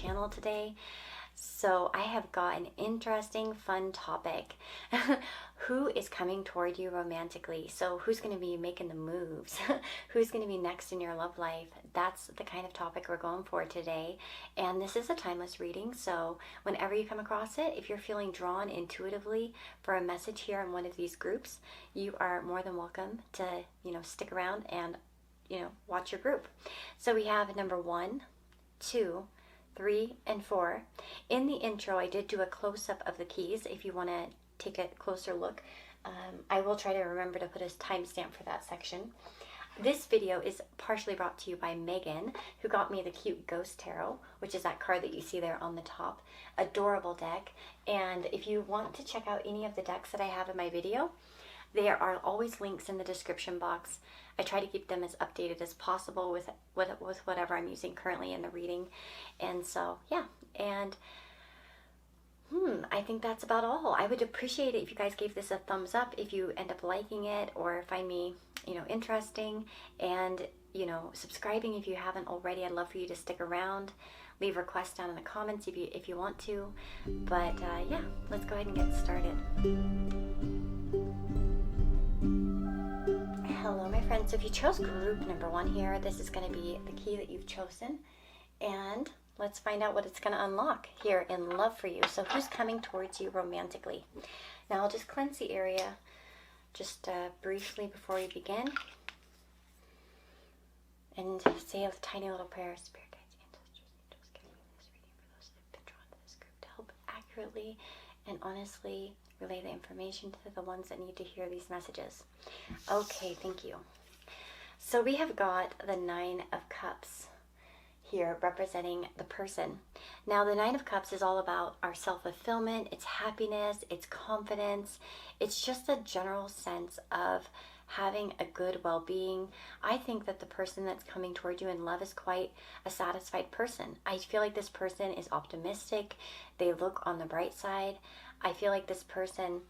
channel today. So I have got an interesting, fun topic. Who is coming toward you romantically? So who's going to be making the moves? Who's going to be next in your love life? That's the kind of topic we're going for today. And this is a timeless reading. So whenever you come across it, if you're feeling drawn intuitively for a message here in one of these groups, you are more than welcome to, stick around and, watch your group. So we have number 1, 2, 3, and 4. In the intro, I did do a close-up of the keys. If you want to take a closer look, I will try to remember to put a timestamp for that section. This video is partially brought to you by Megan, who got me the cute Ghost Tarot, which is that card that you see there on the top. Adorable deck. And if you want to check out any of the decks that I have in my video, there are always links in the description box. I try to keep them as updated as possible with whatever I'm using currently in the reading. And so, yeah. And I think that's about all. I would appreciate it if you guys gave this a thumbs up if you end up liking it or find me, interesting. And, subscribing if you haven't already. I'd love for you to stick around. Leave requests down in the comments if you want to. But, yeah, let's go ahead and get started. Hello, my friends. So if you chose group number 1 here, this is going to be the key that you've chosen. And let's find out what it's going to unlock here in love for you. So who's coming towards you romantically? Now I'll just cleanse the area just briefly before we begin. And say a tiny little prayer. Spirit guides, ancestors, angels, give me this reading for those that have been drawn to this group to help accurately and honestly relay the information to the ones that need to hear these messages. Okay, thank you. So we have got the 9 of Cups here representing the person. Now the 9 of Cups is all about our self-fulfillment, it's happiness, it's confidence, it's just a general sense of having a good well-being. I think that the person that's coming toward you in love is quite a satisfied person. I feel like this person is optimistic, they look on the bright side. I feel like this person,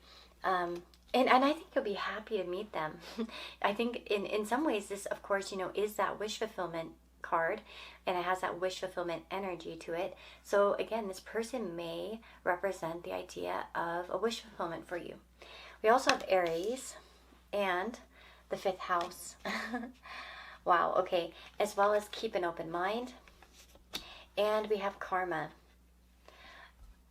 and I think you'll be happy to meet them. I think in some ways this, of course, is that wish fulfillment card, and it has that wish fulfillment energy to it. So again, this person may represent the idea of a wish fulfillment for you. We also have Aries and the 5th house. Wow, okay. As well as keep an open mind. And we have karma.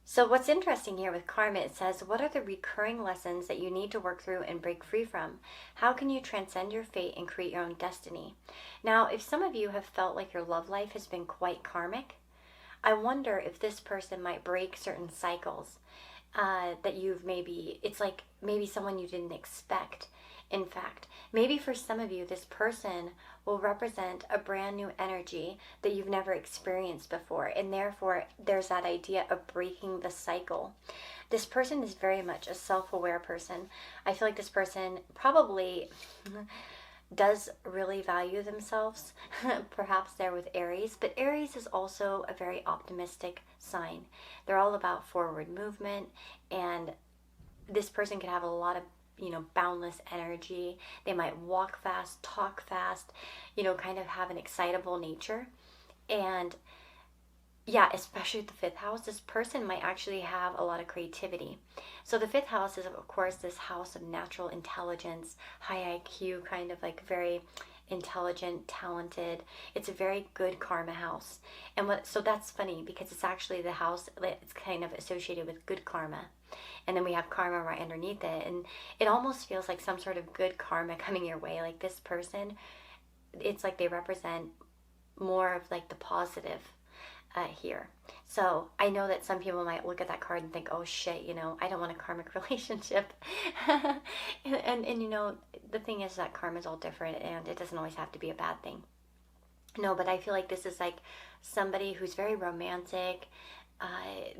So what's interesting here with karma, it says, what are the recurring lessons that you need to work through and break free from? How can you transcend your fate and create your own destiny? Now, if some of you have felt like your love life has been quite karmic, I wonder if this person might break certain cycles that it's like maybe someone you didn't expect. In fact, maybe for some of you, this person will represent a brand new energy that you've never experienced before. And therefore, there's that idea of breaking the cycle. This person is very much a self-aware person. I feel like this person probably does really value themselves. Perhaps they're with Aries. But Aries is also a very optimistic sign. They're all about forward movement. And this person can have a lot of boundless energy. They might walk fast, talk fast, kind of have an excitable nature. And yeah, especially with the 5th house, this person might actually have a lot of creativity. So the 5th house is, of course, this house of natural intelligence, high IQ, kind of like very intelligent, talented. It's a very good karma house. And so that's funny because it's actually the house that's kind of associated with good karma. And then we have karma right underneath it. And it almost feels like some sort of good karma coming your way. Like this person, it's like they represent more of like the positive here. So I know that some people might look at that card and think, oh shit, I don't want a karmic relationship. and the thing is that karma is all different and it doesn't always have to be a bad thing. No, but I feel like this is like somebody who's very romantic,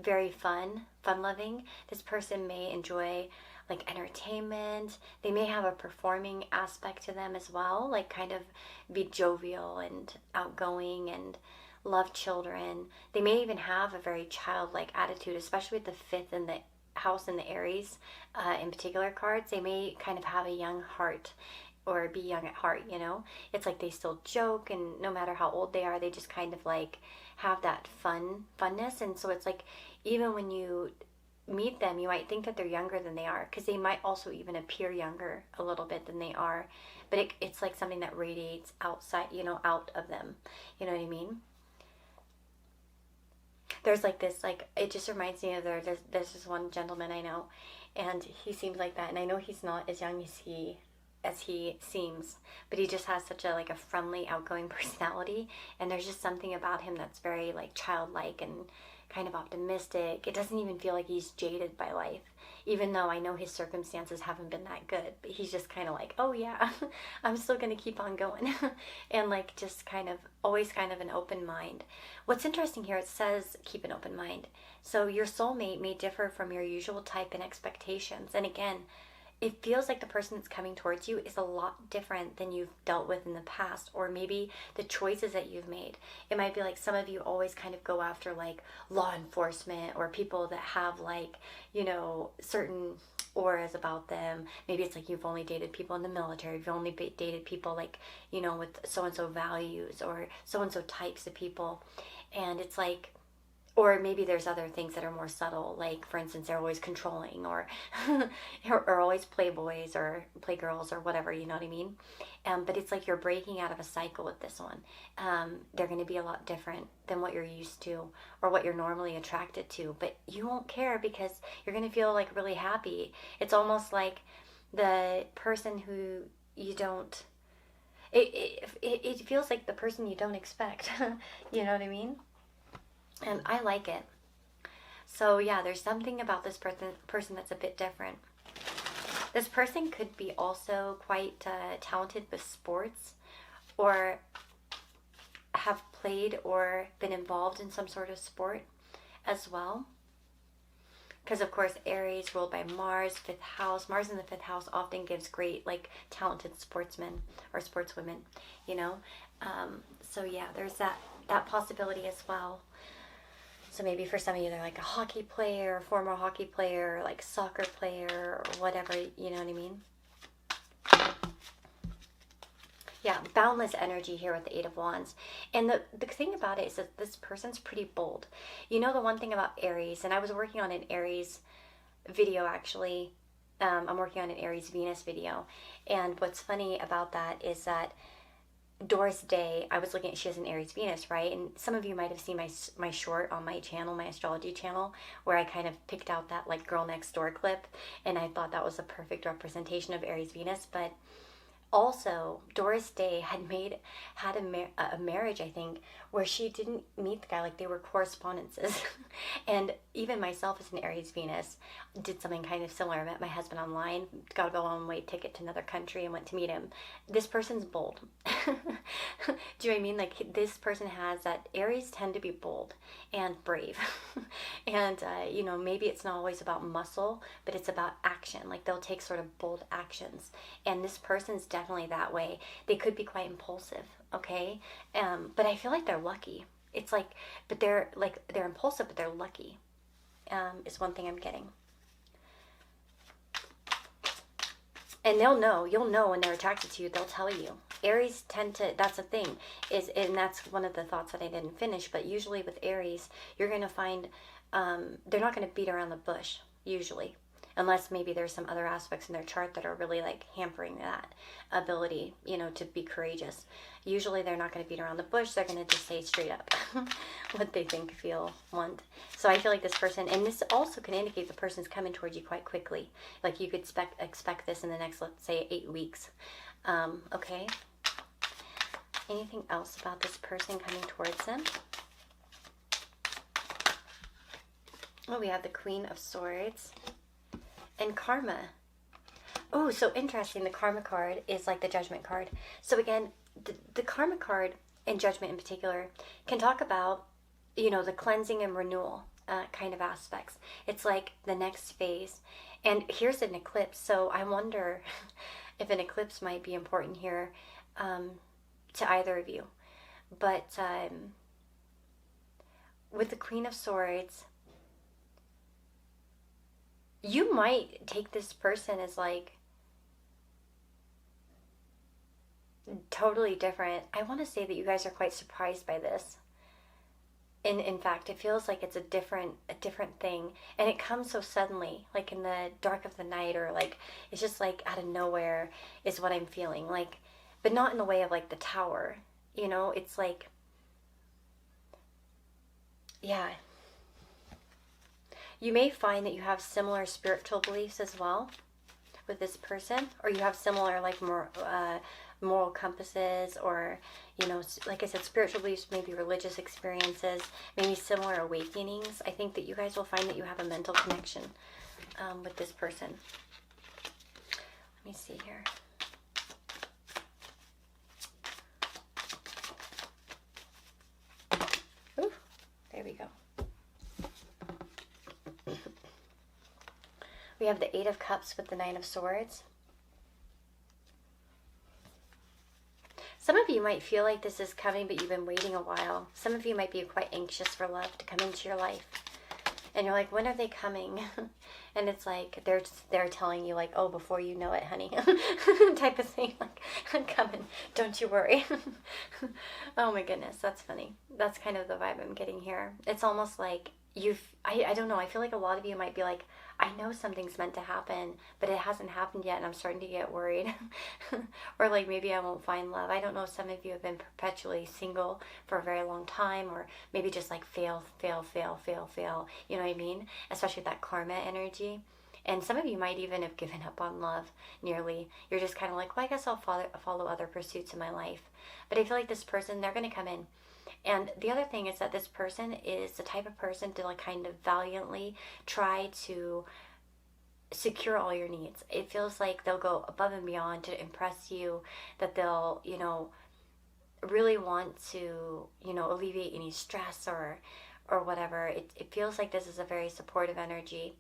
very fun-loving. This person may enjoy like entertainment. They may have a performing aspect to them as well, like kind of be jovial and outgoing and love children. They may even have a very childlike attitude, especially with the 5th and the house and the Aries in particular cards. They may kind of have a young heart or be young at heart, you know? It's like they still joke, and no matter how old they are, they just kind of like have that funness. And so it's like, even when you meet them, you might think that they're younger than they are, because they might also even appear younger a little bit than they are. But it's like something that radiates outside, you know, out of them. You know what I mean? There's like this, like, it just reminds me of there's this one gentleman I know, and he seems like that. And I know he's not as young as he seems, but he just has such a like a friendly, outgoing personality. And there's just something about him that's very like childlike and kind of optimistic. It doesn't even feel like he's jaded by life, even though I know his circumstances haven't been that good. But he's just kind of like, oh yeah, I'm still gonna keep on going. And like just kind of always kind of an open mind. What's interesting here, it says keep an open mind. So your soulmate may differ from your usual type and expectations. And again, it feels like the person that's coming towards you is a lot different than you've dealt with in the past, or maybe the choices that you've made. It might be like some of you always kind of go after like law enforcement, or people that have like, you know, certain auras about them. Maybe it's like you've only dated people in the military, you've only dated people like, you know, with so-and-so values or so-and-so types of people. And it's like, or maybe there's other things that are more subtle, like for instance, they're always controlling, or or always playboys or playgirls or whatever, you know what I mean? But it's like you're breaking out of a cycle with this one. They're going to be a lot different than what you're used to or what you're normally attracted to, but you won't care because you're going to feel like really happy. It's almost like the person who you don't, it feels like the person you don't expect. You know what I mean? And I like it. So yeah, there's something about this person that's a bit different. This person could be also quite talented with sports, or have played or been involved in some sort of sport as well. Because of course, Aries ruled by Mars, 5th house. Mars in the 5th house often gives great, like, talented sportsmen or sportswomen, you know. So yeah, there's that possibility as well. So maybe for some of you, they're like a hockey player, former hockey player, like soccer player, or whatever, you know what I mean? Yeah, boundless energy here with the 8 of Wands. And the thing about it is that this person's pretty bold. You know, the one thing about Aries, and I was working on an Aries video actually. I'm working on an Aries Venus video. And what's funny about that is that Doris Day, I was looking at, she has an Aries Venus, right? And some of you might have seen my short on my channel, my astrology channel, where I kind of picked out that like girl next door clip, and I thought that was a perfect representation of Aries Venus. But also, Doris Day had a marriage, I think, where she didn't meet the guy, like they were correspondences. And even myself as an Aries Venus did something kind of similar. I met my husband online, got a one-way ticket to another country and went to meet him. This person's bold. Do you know what I mean? Like, this person has that. Aries tend to be bold and brave. And, you know, maybe it's not always about muscle, but it's about action. Like, they'll take sort of bold actions. And this person's definitely that way. They could be quite impulsive, okay? But I feel like they're lucky. It's like, but they're impulsive, but they're lucky, is one thing I'm getting. And you'll know when they're attracted to you, they'll tell you. Aries tend to, that's the thing, and that's one of the thoughts that I didn't finish, but usually with Aries, you're going to find, they're not going to beat around the bush, usually. Unless maybe there's some other aspects in their chart that are really like hampering that ability, you know, to be courageous. Usually they're not going to beat around the bush. They're going to just say straight up what they think, feel, want. So I feel like this person, and this also can indicate the person's coming towards you quite quickly. Like you could expect this in the next, let's say, 8 weeks. Okay. Anything else about this person coming towards them? Oh, we have the Queen of Swords. And karma. Oh, so interesting. The karma card is like the judgment card. So again, the karma card and judgment in particular can talk about, you know, the cleansing and renewal kind of aspects. It's like the next phase. And here's an eclipse. So I wonder if an eclipse might be important here to either of you. But with the Queen of Swords, you might take this person as like, totally different. I want to say that you guys are quite surprised by this. In fact, it feels like it's a different thing, and it comes so suddenly, like in the dark of the night, or like it's just like out of nowhere is what I'm feeling. Like, but not in the way of like the tower. You know, it's like, yeah. You may find that you have similar spiritual beliefs as well with this person, or you have similar like more moral compasses, or you know, like I said, spiritual beliefs, maybe religious experiences, maybe similar awakenings. I think that you guys will find that you have a mental connection with this person. Let me see here. Ooh, there we go. We have the Eight of Cups with the Nine of Swords. Some of you might feel like this is coming, but you've been waiting a while. Some of you might be quite anxious for love to come into your life. And you're like, when are they coming? And it's like, they're telling you like, oh, before you know it, honey, type of thing. Like, I'm coming, don't you worry. Oh my goodness, that's funny. That's kind of the vibe I'm getting here. It's almost like I don't know, I feel like a lot of you might be like, I know something's meant to happen, but it hasn't happened yet, and I'm starting to get worried. Or like, maybe I won't find love. I don't know if some of you have been perpetually single for a very long time, or maybe just like fail. You know what I mean? Especially with that karma energy. And some of you might even have given up on love nearly. You're just kind of like, well, I guess I'll follow other pursuits in my life. But I feel like this person, they're going to come in. And the other thing is that this person is the type of person to like kind of valiantly try to secure all your needs. It feels like they'll go above and beyond to impress you, that they'll, you know, really want to, you know, alleviate any stress or whatever. It feels like this is a very supportive energy.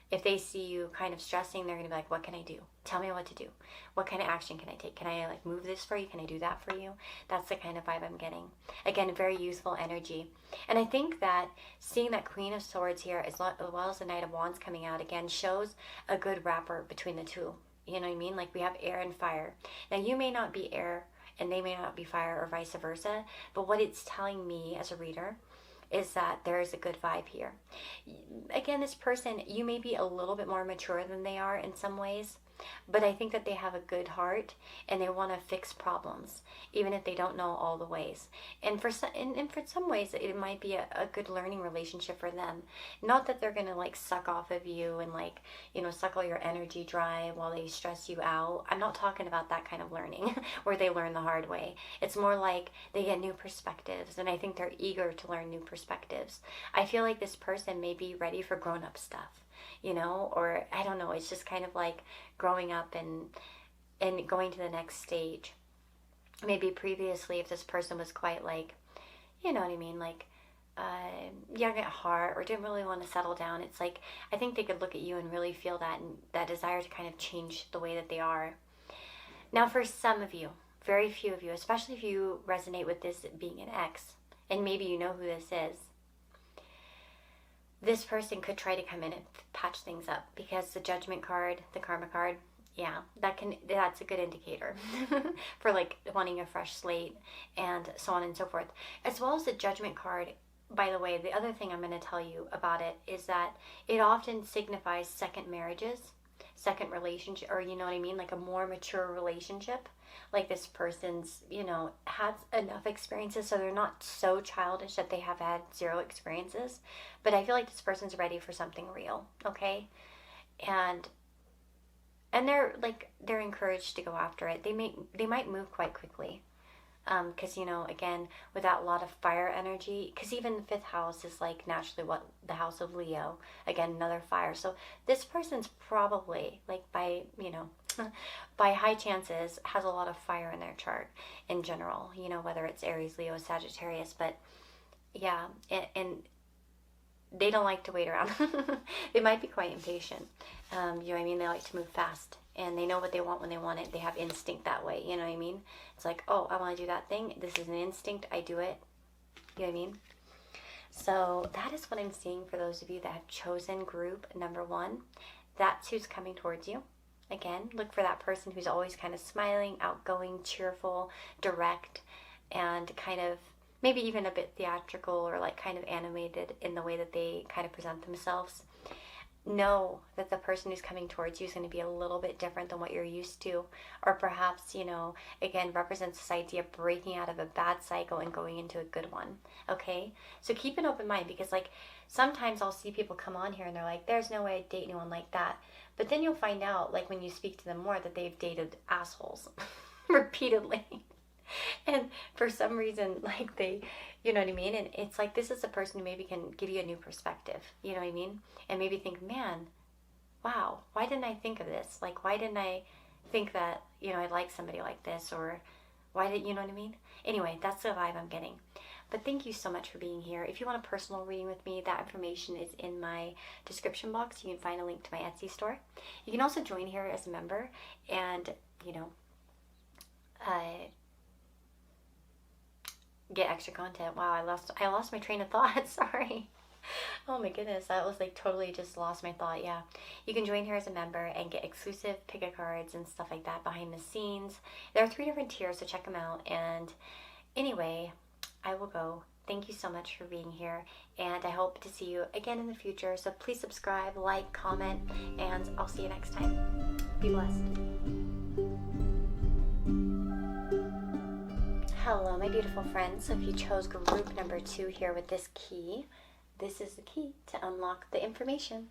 If they see you kind of stressing, they're going to be like, what can I do? Tell me what to do. What kind of action can I take? Can I like move this for you? Can I do that for you? That's the kind of vibe I'm getting. Again, very useful energy. And I think that seeing that Queen of Swords here, as well as the Knight of Wands coming out again, shows a good wrapper between the two. You know what I mean? Like we have air and fire. Now you may not be air and they may not be fire, or vice versa. But what it's telling me as a reader is that there is a good vibe here. Again, this person, you may be a little bit more mature than they are in some ways, but I think that they have a good heart and they want to fix problems, even if they don't know all the ways. And for some ways, it might be a good learning relationship for them. Not that they're going to like suck off of you and like, you know, suck all your energy dry while they stress you out. I'm not talking about that kind of learning where they learn the hard way. It's more like they get new perspectives, and I think they're eager to learn new perspectives. I feel like this person may be ready for grown-up stuff, you know, or I don't know, it's just kind of like growing up and going to the next stage. Maybe previously, if this person was quite like, you know what I mean, like young at heart, or didn't really want to settle down, it's like I think they could look at you and really feel that, and that desire to kind of change the way that they are. Now for some of you, very few of you, especially if you resonate with this being an ex, and maybe you know who this is, this person could try to come in and patch things up, because the Judgment card, the Karma card, yeah, that's a good indicator for like wanting a fresh slate and so on and so forth. As well as the Judgment card, by the way, the other thing I'm going to tell you about it is that it often signifies second marriages, second relationship, or you know what I mean, like a more mature relationship. Like this person's, you know, has enough experiences, so they're not so childish that they have had zero experiences. But I feel like this person's ready for something real, okay? And they're encouraged to go after it. They might move quite quickly. Because, you know, again, with that lot of fire energy, because even the fifth house is like naturally what the house of Leo, again, another fire. So this person's probably like by, you know, by high chances has a lot of fire in their chart in general, you know, whether it's Aries, Leo, Sagittarius. But yeah, and they don't like to wait around. They might be quite impatient. You know what I mean? They like to move fast, and they know what they want when they want it. They have instinct that way. You know what I mean? It's like, oh, I want to do that thing. This is an instinct. I do it. You know what I mean? So that is what I'm seeing for those of you that have chosen group number 1. That's who's coming towards you. Again, look for that person who's always kind of smiling, outgoing, cheerful, direct, and kind of maybe even a bit theatrical or like kind of animated in the way that they kind of present themselves. Know that the person who's coming towards you is going to be a little bit different than what you're used to, or perhaps, again, represents this idea of breaking out of a bad cycle and going into a good one. Okay, so keep an open mind, because like sometimes I'll see people come on here and they're like, there's no way I'd date anyone like that, but then you'll find out, like when you speak to them more, that they've dated assholes repeatedly. And for some reason, like they, you know what I mean? And it's like, this is a person who maybe can give you a new perspective, you know what I mean? And maybe think, man, wow, why didn't I think of this? Like, why didn't I think that, I'd like somebody like this? Or why did, you know what I mean? Anyway, that's the vibe I'm getting. But thank you so much for being here. If you want a personal reading with me, that information is in my description box. You can find a link to my Etsy store. You can also join here as a member and, get extra content. Wow, I lost my train of thought. Sorry. Oh my goodness, that was like totally just lost my thought. Yeah, you can join here as a member and get exclusive pick-a cards and stuff like that behind the scenes. There are 3 different tiers, so check them out. And anyway, I will go. Thank you so much for being here, and I hope to see you again in the future. So please subscribe, like, comment, and I'll see you next time. Be blessed. Hello, my beautiful friends. So if you chose group number 2 here with this key, this is the key to unlock the information.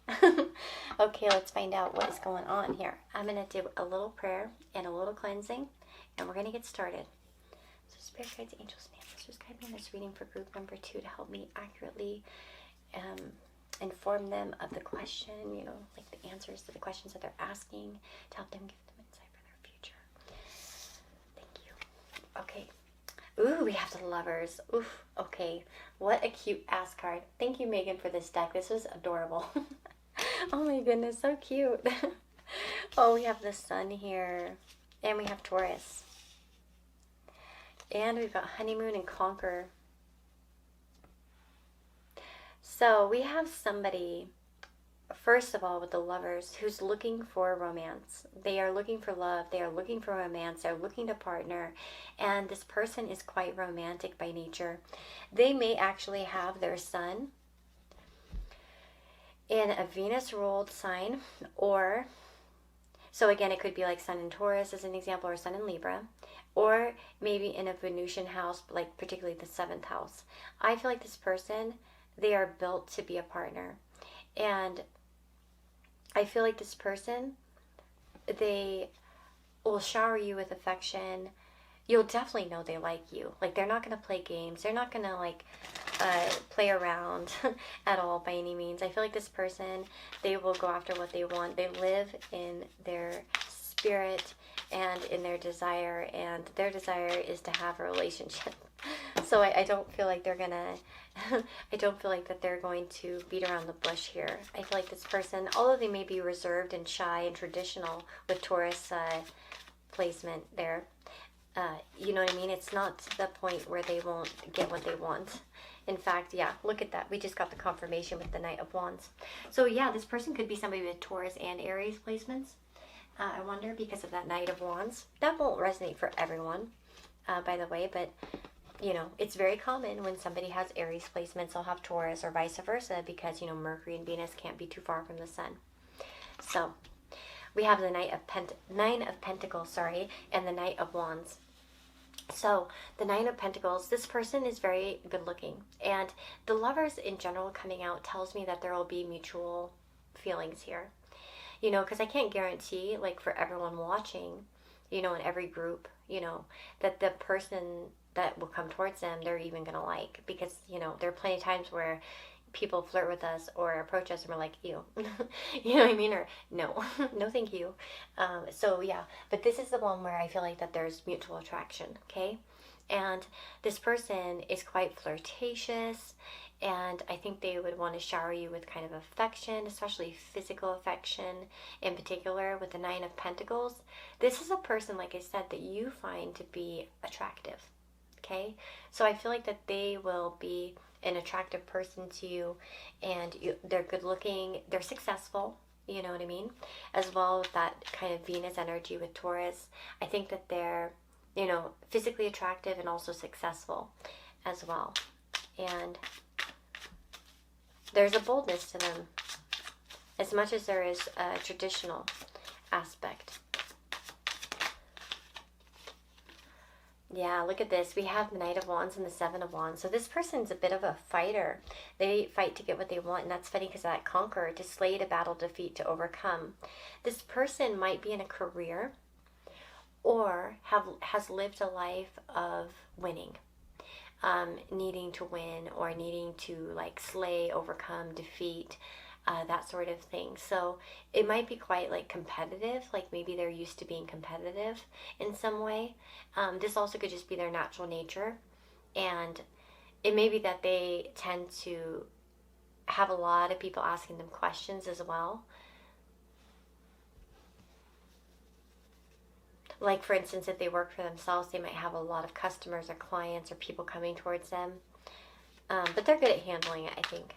Okay, let's find out what is going on here. I'm going to do a little prayer and a little cleansing, and we're going to get started. So spirit guides, angels, and ancestors, guide me in this reading for group number 2 to help me accurately inform them of the question, like the answers to the questions that they're asking, to help them give them insight for their future. Thank you. Okay. Ooh, we have the Lovers. Oof, okay. What a cute ass card. Thank you, Megan, for this deck. This was adorable. Oh my goodness, so cute. Oh, we have the Sun here. And we have Taurus. And we've got Honeymoon and Conquer. So we have somebody, first of all, with the Lovers, who's looking for romance. They are looking for love. They are looking for romance. They're looking to partner. And this person is quite romantic by nature. They may actually have their Sun in a Venus-ruled sign, or, so again, it could be like Sun in Taurus as an example, or Sun in Libra, or maybe in a Venusian house, like particularly the 7th house. I feel like this person, they are built to be a partner. And I feel like this person, they will shower you with affection. You'll definitely know they like you. Like, they're not going to play games. They're not going to, like, play around at all by any means. I feel like this person, they will go after what they want. They live in their spirit and in their desire, and their desire is to have a relationship. So I don't feel like they're gonna I don't feel like that they're going to beat around the bush here. I feel like this person, although they may be reserved and shy and traditional with Taurus placement there, you know what I mean? It's not to the point where they won't get what they want. In fact, yeah, look at that. We just got the confirmation with the Knight of Wands. So yeah, this person could be somebody with Taurus and Aries placements. I wonder, because of that Knight of Wands. That won't resonate for everyone, by the way, but it's very common when somebody has Aries placements, they'll have Taurus, or vice versa, because, Mercury and Venus can't be too far from the Sun. So we have the Nine of Pentacles, and the Knight of Wands. So the Nine of Pentacles, this person is very good looking, and the Lovers in general coming out tells me that there will be mutual feelings here. Because I can't guarantee, like, for everyone watching, in every group, that the person that will come towards them, they're even going to like. Because, there are plenty of times where people flirt with us or approach us and we're like, ew. You know what I mean? Or, no. No thank you. So, yeah. But this is the one where I feel like that there's mutual attraction, okay? And this person is quite flirtatious, and I think they would want to shower you with kind of affection, especially physical affection in particular with the Nine of Pentacles. This is a person, like I said, that you find to be attractive, okay? So I feel like that they will be an attractive person to you, and they're good looking, they're successful, You know what I mean? As well with that kind of Venus energy with Taurus, I think that they're, you know, physically attractive and also successful as well. And there's a boldness to them as much as there is a traditional aspect. Yeah, look at this. We have the Knight of Wands and the Seven of Wands. So this person's a bit of a fighter. They fight to get what they want, and that's funny because of that conqueror, to slay, to battle, defeat, to overcome. This person might be in a career or has lived a life of winning, needing to win or needing to like slay, overcome, defeat, that sort of thing. So it might be quite like competitive, like maybe they're used to being competitive in some way. This also could just be their natural nature, and it may be that they tend to have a lot of people asking them questions as well. Like, for instance, if they work for themselves, they might have a lot of customers or clients or people coming towards them. But they're good at handling it, I think.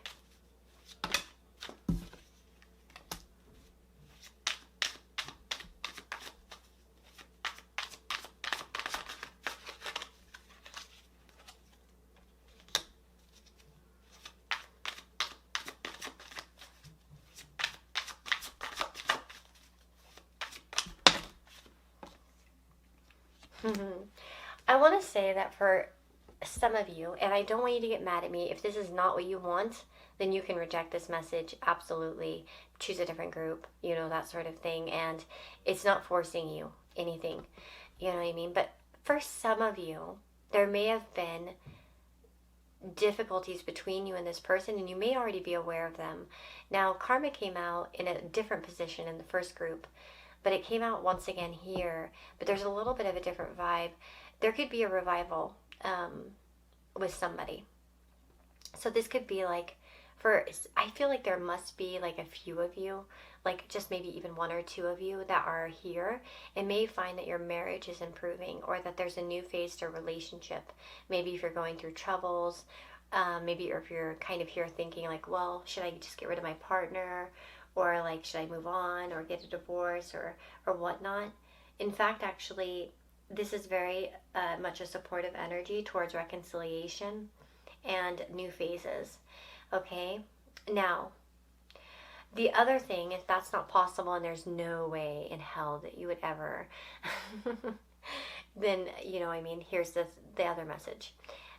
I want to say that for some of you, and I don't want you to get mad at me, if this is not what you want, then you can reject this message, absolutely. Choose a different group, you know, that sort of thing. And it's not forcing you anything, you know what I mean? But for some of you, there may have been difficulties between you and this person, and you may already be aware of them. Now, karma came out in a different position in the first group, but it came out once again here. But there's a little bit of a different vibe. There could be a revival with somebody. So this could be like, I feel like there must be like a few of you, like just maybe even one or two of you that are here and may find that your marriage is improving, or that there's a new phase to relationship. Maybe if you're going through troubles, maybe if you're kind of here thinking like, well, should I just get rid of my partner? Or like, should I move on or get a divorce or whatnot? In fact, actually, this is very much a supportive energy towards reconciliation and new phases. Okay? Now, the other thing, if that's not possible and there's no way in hell that you would ever, then, you know, I mean, here's the other message.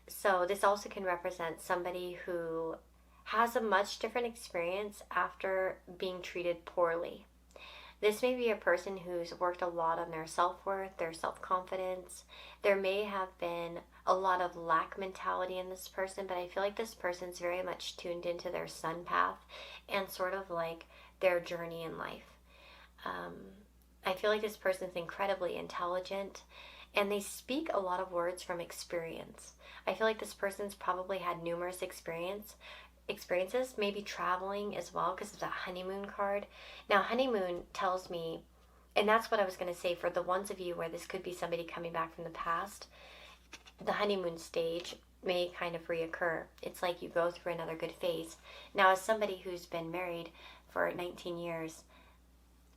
So this also can represent somebody who has a much different experience after being treated poorly. This may be a person who's worked a lot on their self-worth, their self-confidence. There may have been a lot of lack mentality in this person, but I feel like this person's very much tuned into their sun path and sort of like their journey in life. I feel like this person's incredibly intelligent, and they speak a lot of words from experience. I feel like this person's probably had numerous experiences, maybe traveling as well, because of that honeymoon card. Now, honeymoon tells me, and that's what I was going to say for the ones of you where this could be somebody coming back from the past, the honeymoon stage may kind of reoccur. It's like you go through another good phase. Now, as somebody who's been married for 19 years,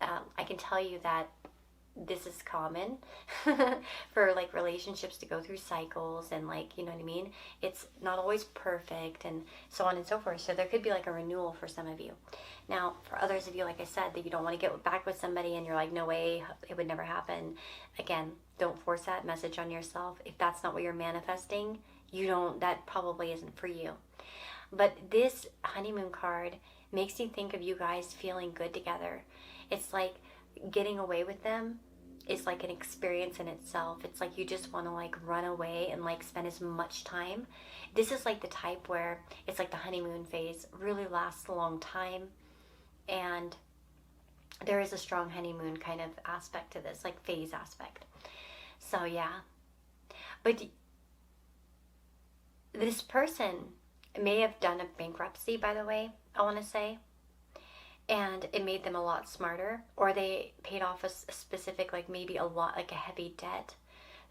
I can tell you that this is common for like relationships to go through cycles, and like, you know what I mean? It's not always perfect and so on and so forth. So there could be like a renewal for some of you. Now, for others of you, like I said, that you don't want to get back with somebody and you're like, no way, it would never happen. Again, don't force that message on yourself. If that's not what you're manifesting, that probably isn't for you. But this honeymoon card makes me think of you guys feeling good together. It's like getting away with them is like an experience in itself. It's like you just want to like run away and like spend as much time. This is like the type where it's like the honeymoon phase really lasts a long time, and there is a strong honeymoon kind of aspect to this, like phase aspect. So yeah, but this person may have done a bankruptcy, by the way, I want to say, and it made them a lot smarter, or they paid off a specific, like maybe a lot, like a heavy debt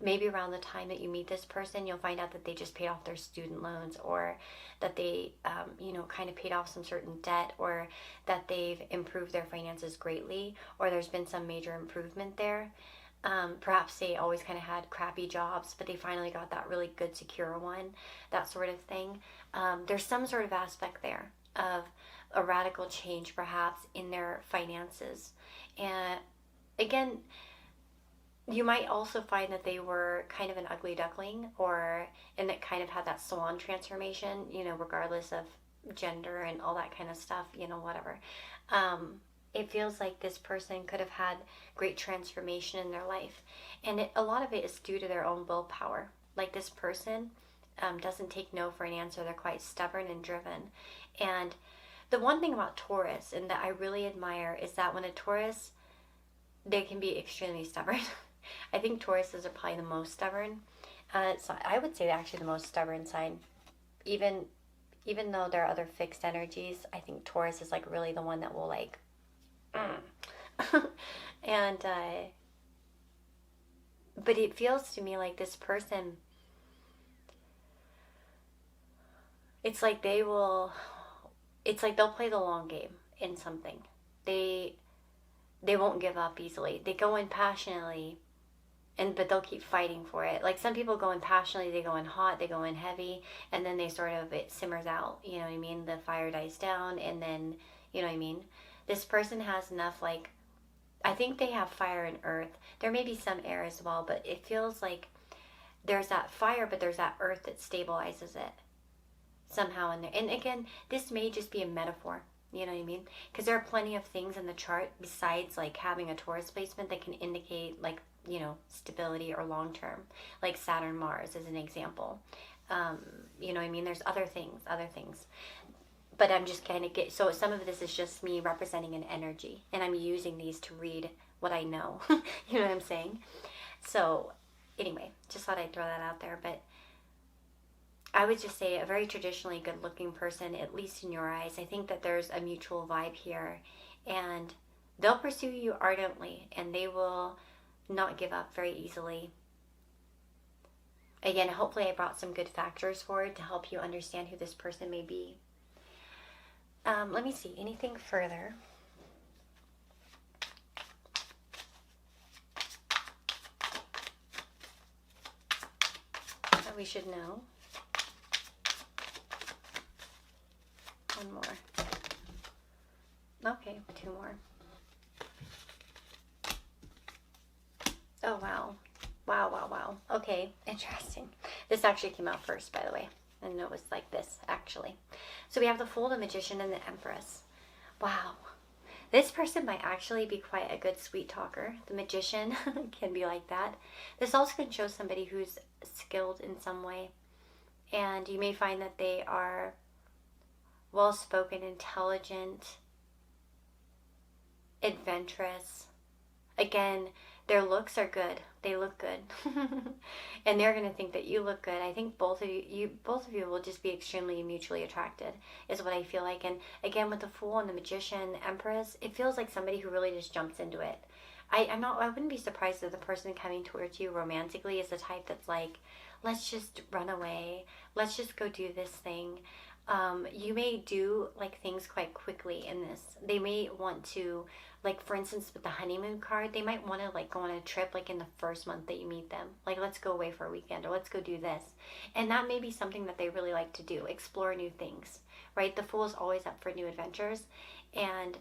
maybe around the time that you meet this person, you'll find out that they just paid off their student loans, or that they, kind of paid off some certain debt, or that they've improved their finances greatly, or there's been some major improvement there. Perhaps they always kind of had crappy jobs, but they finally got that really good, secure one, that sort of thing. There's some sort of aspect there of a radical change, perhaps, in their finances. And again, you might also find that they were kind of an ugly duckling, and it kind of had that swan transformation, regardless of gender and all that kind of stuff, whatever. It feels like this person could have had great transformation in their life. And a lot of it is due to their own willpower. Like, this person doesn't take no for an answer. They're quite stubborn and driven. And the one thing about Taurus, and that I really admire, is that when a Taurus, they can be extremely stubborn. I think Tauruses are probably the most stubborn. So I would say actually the most stubborn sign. Even though there are other fixed energies, I think Taurus is like really the one that will like... and but it feels to me like this person, it's like they'll play the long game in something. They won't give up easily. They go in passionately, but they'll keep fighting for it. Like, some people go in passionately, they go in hot, they go in heavy, and then it simmers out, you know what I mean? The fire dies down, and then, you know what I mean? This person has enough, like, I think they have fire and earth. There may be some air as well, but it feels like there's that fire, but there's that earth that stabilizes it somehow in there. And again, this may just be a metaphor, you know what I mean? Because there are plenty of things in the chart besides, like, having a Taurus placement that can indicate, like, stability or long term, like Saturn, Mars as an example. You know what I mean? There's other things. But I'm just kind of so some of this is just me representing an energy, and I'm using these to read what I know. You know what I'm saying? So anyway, just thought I'd throw that out there. But I would just say a very traditionally good looking person, at least in your eyes. I think that there's a mutual vibe here, and they'll pursue you ardently, and they will not give up very easily. Again, hopefully I brought some good factors forward to help you understand who this person may be. Let me see, anything further? That we should know. One more. Okay, two more. Oh, wow. Wow. Okay, interesting. This actually came out first, by the way. And it was like this, actually. So we have the Fool, the Magician, and the Empress. Wow. This person might actually be quite a good sweet talker. The Magician can be like that. This also can show somebody who's skilled in some way. And you may find that they are well-spoken, intelligent, adventurous. Again, their looks are good. They look good. And they're going to think that you look good. I think both of you will just be extremely mutually attracted, is what I feel like. And again, with the Fool and the Magician, the Empress, it feels like somebody who really just jumps into it. I wouldn't be surprised if the person coming towards you romantically is the type that's like, let's just run away. Let's just go do this thing. You may do like things quite quickly in this. They may want to, like, for instance, with the honeymoon card, they might want to like go on a trip like in the first month that you meet them. Like, let's go away for a weekend, or let's go do this. And that may be something that they really like to do, explore new things, right? The Fool is always up for new adventures, and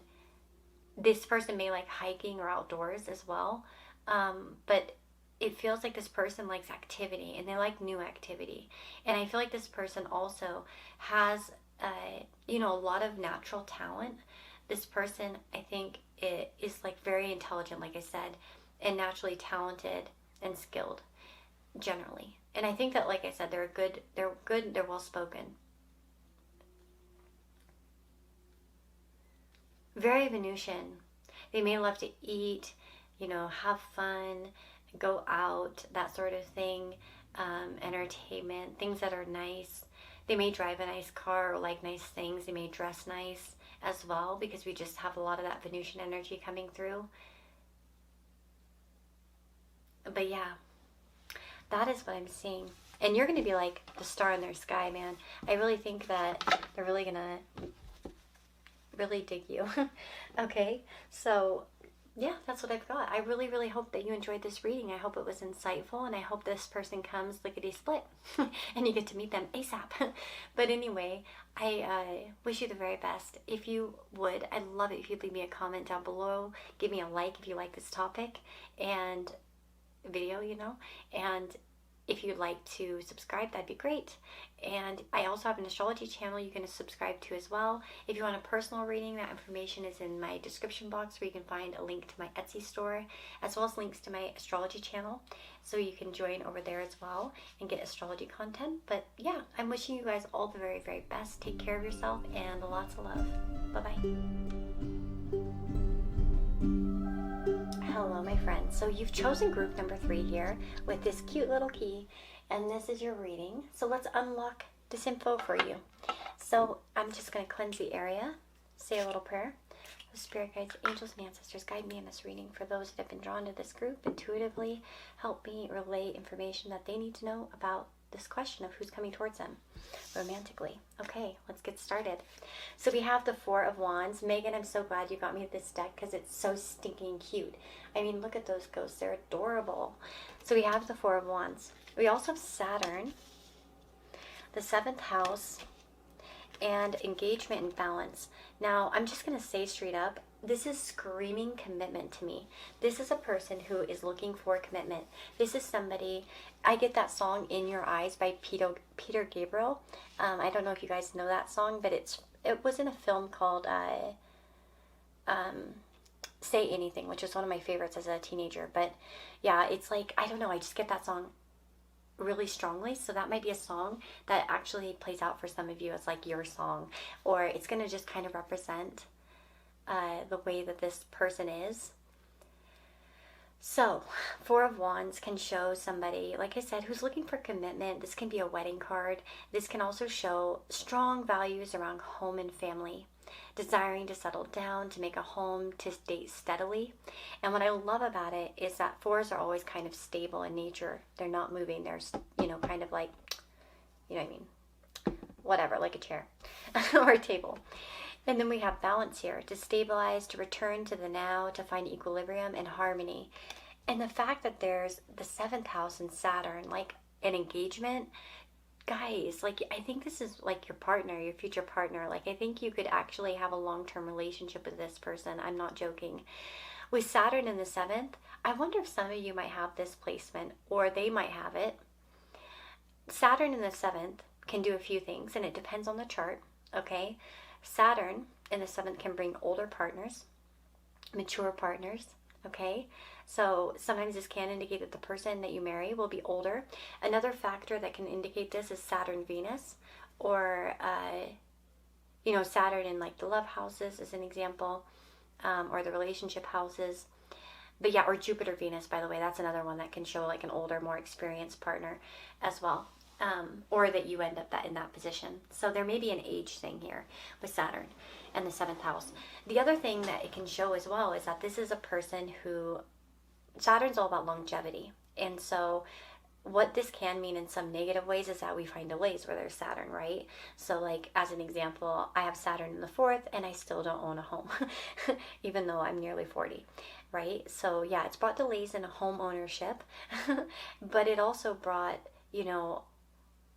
this person may like hiking or outdoors as well. But it feels like this person likes activity, and they like new activity. And I feel like this person also has, a lot of natural talent. This person, I think, is like very intelligent, like I said, and naturally talented and skilled, generally. And I think that, like I said, they're well spoken. Very Venusian. They may love to eat, have fun, go out, that sort of thing, entertainment, things that are nice. They may drive a nice car or like nice things. They may dress nice as well, because we just have a lot of that Venusian energy coming through. But yeah, That is what I'm seeing. And you're going to be like the star in their sky, man. I really think that they're really going to really dig you. Okay, so yeah, that's what I've got. I really, really hope that you enjoyed this reading. I hope it was insightful, and I hope this person comes lickety-split and you get to meet them ASAP. But anyway, I wish you the very best. If you would, I'd love it if you'd leave me a comment down below. Give me a like if you like this topic and video, and if you'd like to subscribe, that'd be great. And I also have an astrology channel you can subscribe to as well. If you want a personal reading, that information is in my description box, where you can find a link to my Etsy store, as well as links to my astrology channel. So you can join over there as well and get astrology content. But yeah, I'm wishing you guys all the very, very best. Take care of yourself and lots of love. Bye-bye. Hello, my friends. So you've chosen group number 3 here with this cute little key, and this is your reading. So let's unlock this info for you. So I'm just going to cleanse the area, say a little prayer. The spirit guides, angels, and ancestors guide me in this reading. For those that have been drawn to this group, intuitively help me relay information that they need to know about this question of who's coming towards them romantically. Okay, let's get started. So we have the 4 of Wands. Megan, I'm so glad you got me this deck because it's so stinking cute. I mean, look at those ghosts. They're adorable. So we have the 4 of Wands. We also have Saturn, the 7th house, and engagement and balance. Now, I'm just going to say straight up, this is screaming commitment to me. This is a person who is looking for commitment. This is somebody, I get that song In Your Eyes by Peter Gabriel. I don't know if you guys know that song, but it was in a film called Say Anything, which is one of my favorites as a teenager. But yeah, it's like, I don't know, I just get that song really strongly. So that might be a song that actually plays out for some of you as like your song, or it's going to just kind of represent the way that this person is. So 4 of Wands can show somebody, like I said, who's looking for commitment. This can be a wedding card. This can also show strong values around home and family, desiring to settle down, to make a home, to date steadily. And what I love about it is that 4s are always kind of stable in nature. They're not moving. They're, kind of like, what I mean? Whatever, like a chair or a table. And then we have balance here, to stabilize, to return to the now, to find equilibrium and harmony. And the fact that there's the 7th house and Saturn, like an engagement, guys, like I think this is like your partner, your future partner. Like I think you could actually have a long-term relationship with this person. I'm not joking. With Saturn in the 7th, I wonder if some of you might have this placement, or they might have it. Saturn in the 7th can do a few things, and it depends on the chart, okay? Saturn in the 7th can bring older partners, mature partners, okay? So sometimes this can indicate that the person that you marry will be older. Another factor that can indicate this is Saturn-Venus, or, Saturn in like the love houses is an example, or the relationship houses. But yeah, or Jupiter-Venus, by the way, that's another one that can show like an older, more experienced partner as well. Or that you end up in that position. So there may be an age thing here with Saturn and the 7th house. The other thing that it can show as well is that this is a person who, Saturn's all about longevity. And so what this can mean in some negative ways is that we find delays where there's Saturn, right? So like as an example, I have Saturn in the 4th and I still don't own a home, even though I'm nearly 40, right? So yeah, it's brought delays in home ownership, but it also brought,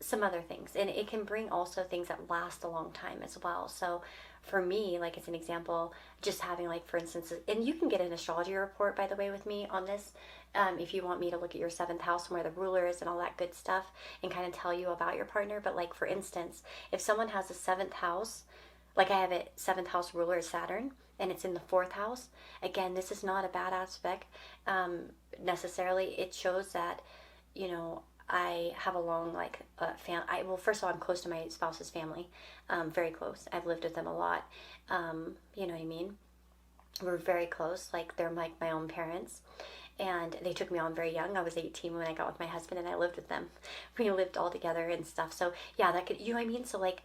some other things, and it can bring also things that last a long time as well. So for me, like as an example, just having like, for instance, and you can get an astrology report, by the way, with me on this, if you want me to look at your 7th house and where the ruler is and all that good stuff and kind of tell you about your partner. But like, for instance, if someone has a 7th house, like I have a 7th house ruler is Saturn, and it's in the 4th house, again, this is not a bad aspect necessarily. It shows that, I have a long, well, first of all, I'm close to my spouse's family, very close. I've lived with them a lot, you know what I mean? We're very close, like they're like my own parents, and they took me on very young. I was 18 when I got with my husband, and I lived with them. We lived all together and stuff, so yeah, that could, you know what I mean? So like,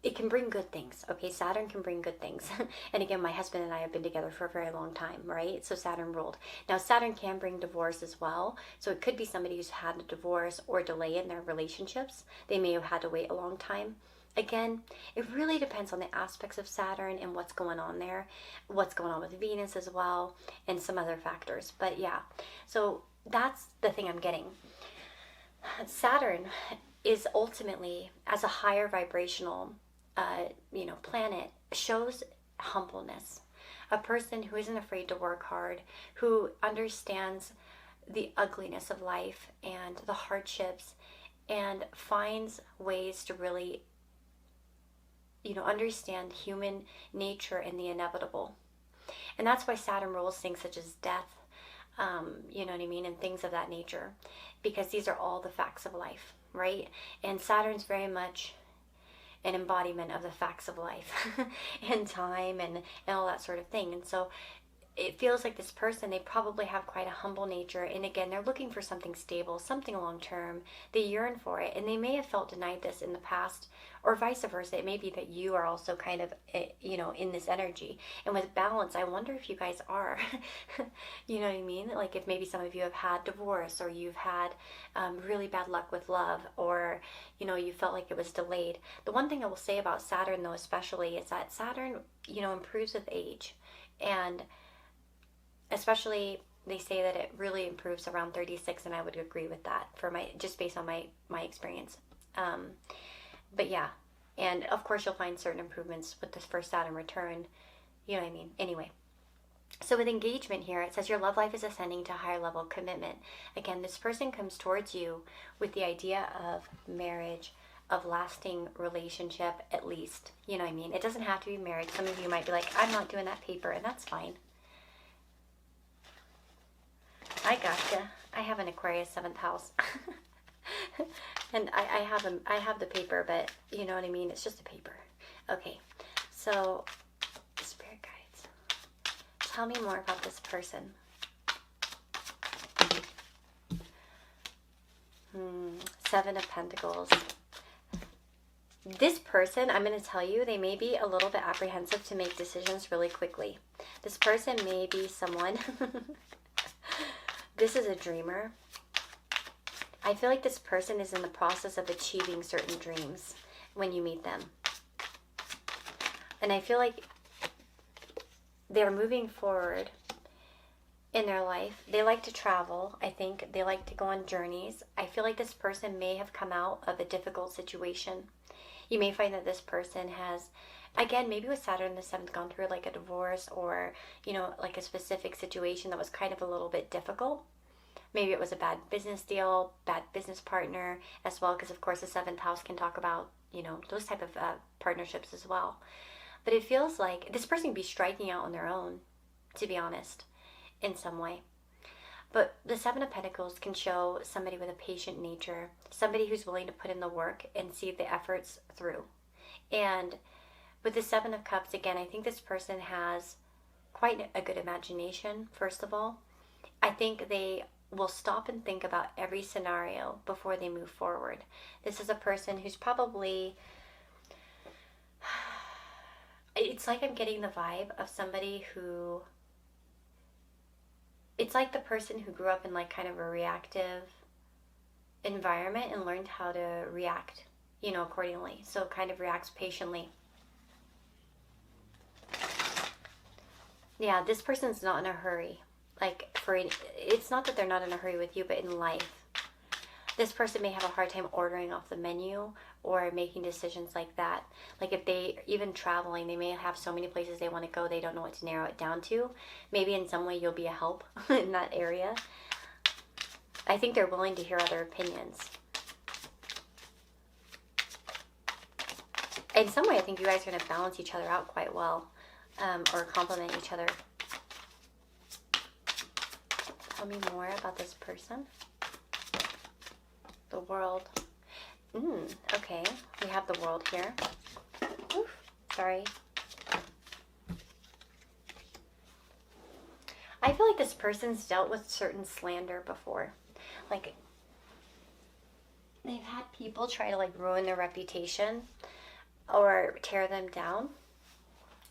it can bring good things. Okay, Saturn can bring good things. And again, my husband and I have been together for a very long time, right? So Saturn ruled. Now Saturn can bring divorce as well. So it could be somebody who's had a divorce or delay in their relationships. They may have had to wait a long time. Again, it really depends on the aspects of Saturn and what's going on there, what's going on with Venus as well, and some other factors. But yeah, so that's the thing I'm getting. Saturn is ultimately, as a higher vibrational planet, shows humbleness. A person who isn't afraid to work hard, who understands the ugliness of life and the hardships, and finds ways to really, understand human nature and the inevitable. And that's why Saturn rules things such as death, you know what I mean, and things of that nature, because these are all the facts of life, right? And Saturn's very much an embodiment of the facts of life and time and all that sort of thing. And so it feels like this person, they probably have quite a humble nature. And again, they're looking for something stable, something long term. They yearn for it. And they may have felt denied this in the past, or vice versa. It may be that you are also kind of, in this energy. And with balance, I wonder if you guys are. You know what I mean? Like if maybe some of you have had divorce, or you've had really bad luck with love, or, you felt like it was delayed. The one thing I will say about Saturn, though, especially, is that Saturn, improves with age. And especially, they say that it really improves around 36, and I would agree with that just based on my experience. But yeah, and of course you'll find certain improvements with this first Saturn return. You know what I mean? Anyway, so with engagement here, it says your love life is ascending to a higher level of commitment. Again, this person comes towards you with the idea of marriage, of lasting relationship at least. You know what I mean? It doesn't have to be marriage. Some of you might be like, I'm not doing that paper, and that's fine. I gotcha. I have an Aquarius 7th house. And I have the paper, but you know what I mean? It's just a paper. Okay. So, spirit guides, tell me more about this person. Seven of Pentacles. This person, I'm going to tell you, they may be a little bit apprehensive to make decisions really quickly. This person may be someone... This is a dreamer. I feel like this person is in the process of achieving certain dreams when you meet them. And I feel like they're moving forward in their life. They like to travel. I think they like to go on journeys. I feel like this person may have come out of a difficult situation. You may find that this person has, again, maybe with Saturn in the 7th, gone through like a divorce, or, like a specific situation that was kind of a little bit difficult. Maybe it was a bad business deal, bad business partner as well, because of course the 7th house can talk about, those type of partnerships as well. But it feels like this person could be striking out on their own, to be honest, in some way. But the 7 of Pentacles can show somebody with a patient nature, somebody who's willing to put in the work and see the efforts through. And with the 7 of Cups, again, I think this person has quite a good imagination, first of all. I think they will stop and think about every scenario before they move forward. This is a person who's probably... It's like I'm getting the vibe of somebody who... It's like the person who grew up in like kind of a reactive environment and learned how to react, accordingly. So kind of reacts patiently. Yeah, this person's not in a hurry. It's not that they're not in a hurry with you, but in life. This person may have a hard time ordering off the menu or making decisions like that. Like if they, even traveling, they may have so many places they want to go, they don't know what to narrow it down to. Maybe in some way you'll be a help in that area. I think they're willing to hear other opinions. In some way, I think you guys are going to balance each other out quite well, or complement each other. Tell me more about this person. The World. Okay, we have the World here. Oof, sorry. I feel like this person's dealt with certain slander before. Like, they've had people try to like ruin their reputation. or tear them down.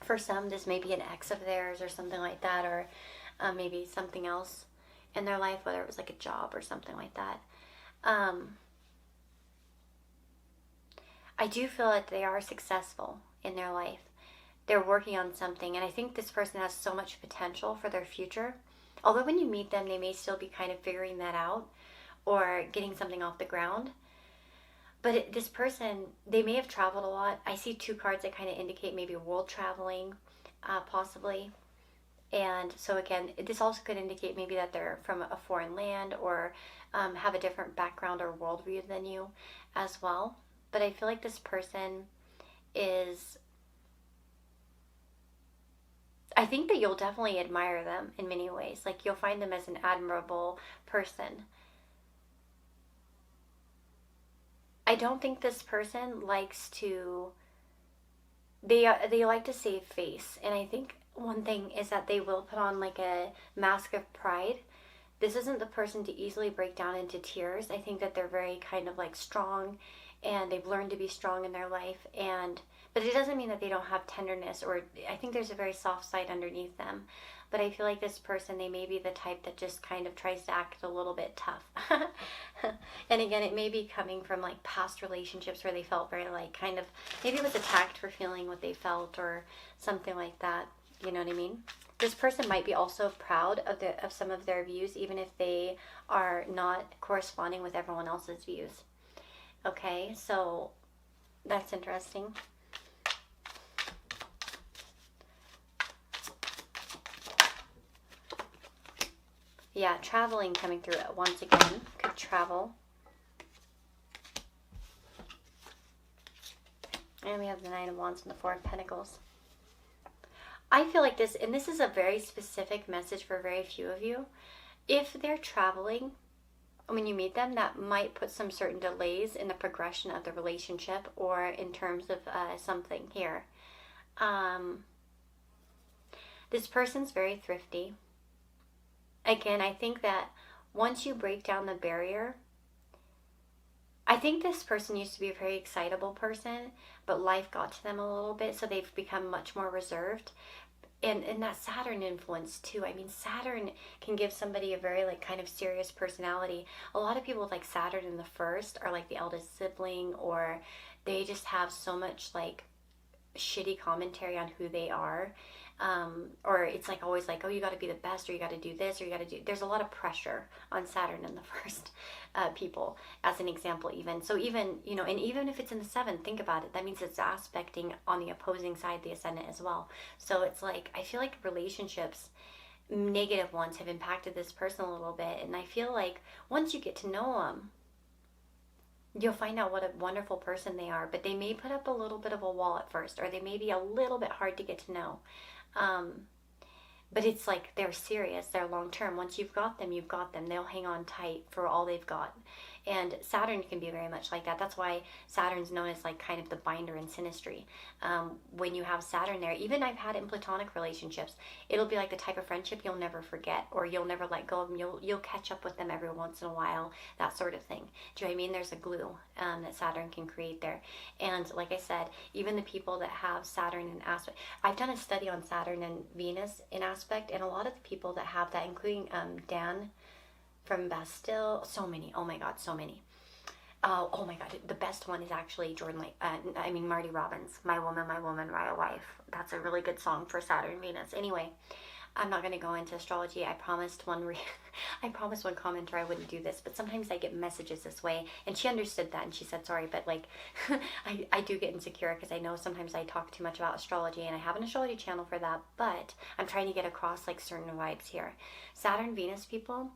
For some, this may be an ex of theirs or something like that, or maybe something else in their life, whether it was like a job or something like that. I do feel that they are successful in their life. They're working on something, and I think this person has so much potential for their future. Although when you meet them, they may still be kind of figuring that out or getting something off the ground. But this person, they may have traveled a lot. I see 2 cards that kind of indicate maybe world traveling, possibly. And so again, this also could indicate maybe that they're from a foreign land or have a different background or worldview than you as well. But I feel like this person is, I think that you'll definitely admire them in many ways. Like you'll find them as an admirable person. I don't think this person likes to, they like to save face. And I think one thing is that they will put on like a mask of pride. This isn't the person to easily break down into tears. I think that they're very kind of like strong, and they've learned to be strong in their life. And but it doesn't mean that they don't have tenderness, or I think there's a very soft side underneath them. But I feel like this person, they may be the type that just kind of tries to act a little bit tough. And again, it may be coming from like past relationships where they felt very like kind of, maybe it was attacked for feeling what they felt or something like that. You know what I mean? This person might be also proud of some of their views, even if they are not corresponding with everyone else's views. Okay, so that's interesting. Yeah, traveling coming through it once again. Could travel. And we have the Nine of Wands and the Four of Pentacles. I feel like this, and this is a very specific message for very few of you. If they're traveling, when you meet them, that might put some certain delays in the progression of the relationship or in terms of something here. This person's very thrifty. Again, I think that once you break down the barrier, I think this person used to be a very excitable person, but life got to them a little bit, so they've become much more reserved. And that Saturn influence too. I mean, Saturn can give somebody a very like kind of serious personality. A lot of people with like Saturn in the first are like the eldest sibling, or they just have so much like shitty commentary on who they are. Or it's like always like, oh, you got to be the best, or you got to do this, or you got to do, there's a lot of pressure on Saturn in the first people, as an example. Even so, even, you know, and even if it's in the 7th, think about it, that means it's aspecting on the opposing side, the ascendant as well. So it's like, I feel like relationships, negative ones, have impacted this person a little bit, and I feel like once you get to know them, you'll find out what a wonderful person they are. But they may put up a little bit of a wall at first, or they may be a little bit hard to get to know. But it's like they're serious, they're long term. Once you've got them, you've got them. They'll hang on tight for all they've got. And Saturn can be very much like that. That's why Saturn's known as like kind of the binder in synastry. When you have Saturn there, even I've had it in platonic relationships, it'll be like the type of friendship you'll never forget, or you'll never let go of them. You'll catch up with them every once in a while, that sort of thing. Do you know what I mean? There's a glue that Saturn can create there. And like I said, even the people that have Saturn in aspect, I've done a study on Saturn and Venus in aspect, and a lot of the people that have that, including Dan from Bastille, so many, oh my god, so many. Oh my god, the best one is actually Marty Robbins, My Woman, My Wife. That's a really good song for Saturn, Venus. Anyway, I'm not going to go into astrology. I promised one commenter I wouldn't do this, but sometimes I get messages this way, and she understood that, and she said sorry, but like, I do get insecure because I know sometimes I talk too much about astrology, and I have an astrology channel for that, but I'm trying to get across like certain vibes here. Saturn, Venus people,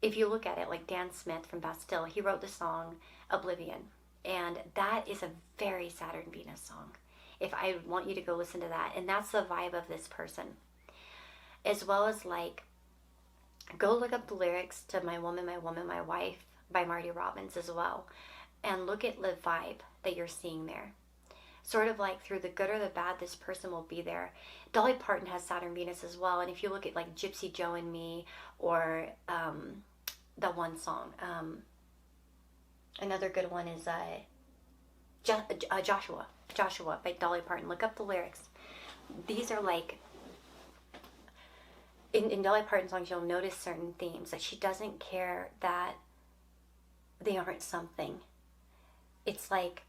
if you look at it, like Dan Smith from Bastille, he wrote the song Oblivion, and that is a very Saturn Venus song. If I want you to go listen to that, and that's the vibe of this person. As well as like, go look up the lyrics to My Woman, My Wife by Marty Robbins as well, and look at the vibe that you're seeing there. Sort of like through the good or the bad, this person will be there. Dolly Parton has Saturn Venus as well, and if you look at like Gypsy Joe and Me, or the one song, another good one is Joshua by Dolly Parton. Look up the lyrics. These are like, in Dolly Parton songs, you'll notice certain themes. That she doesn't care that they aren't something. It's like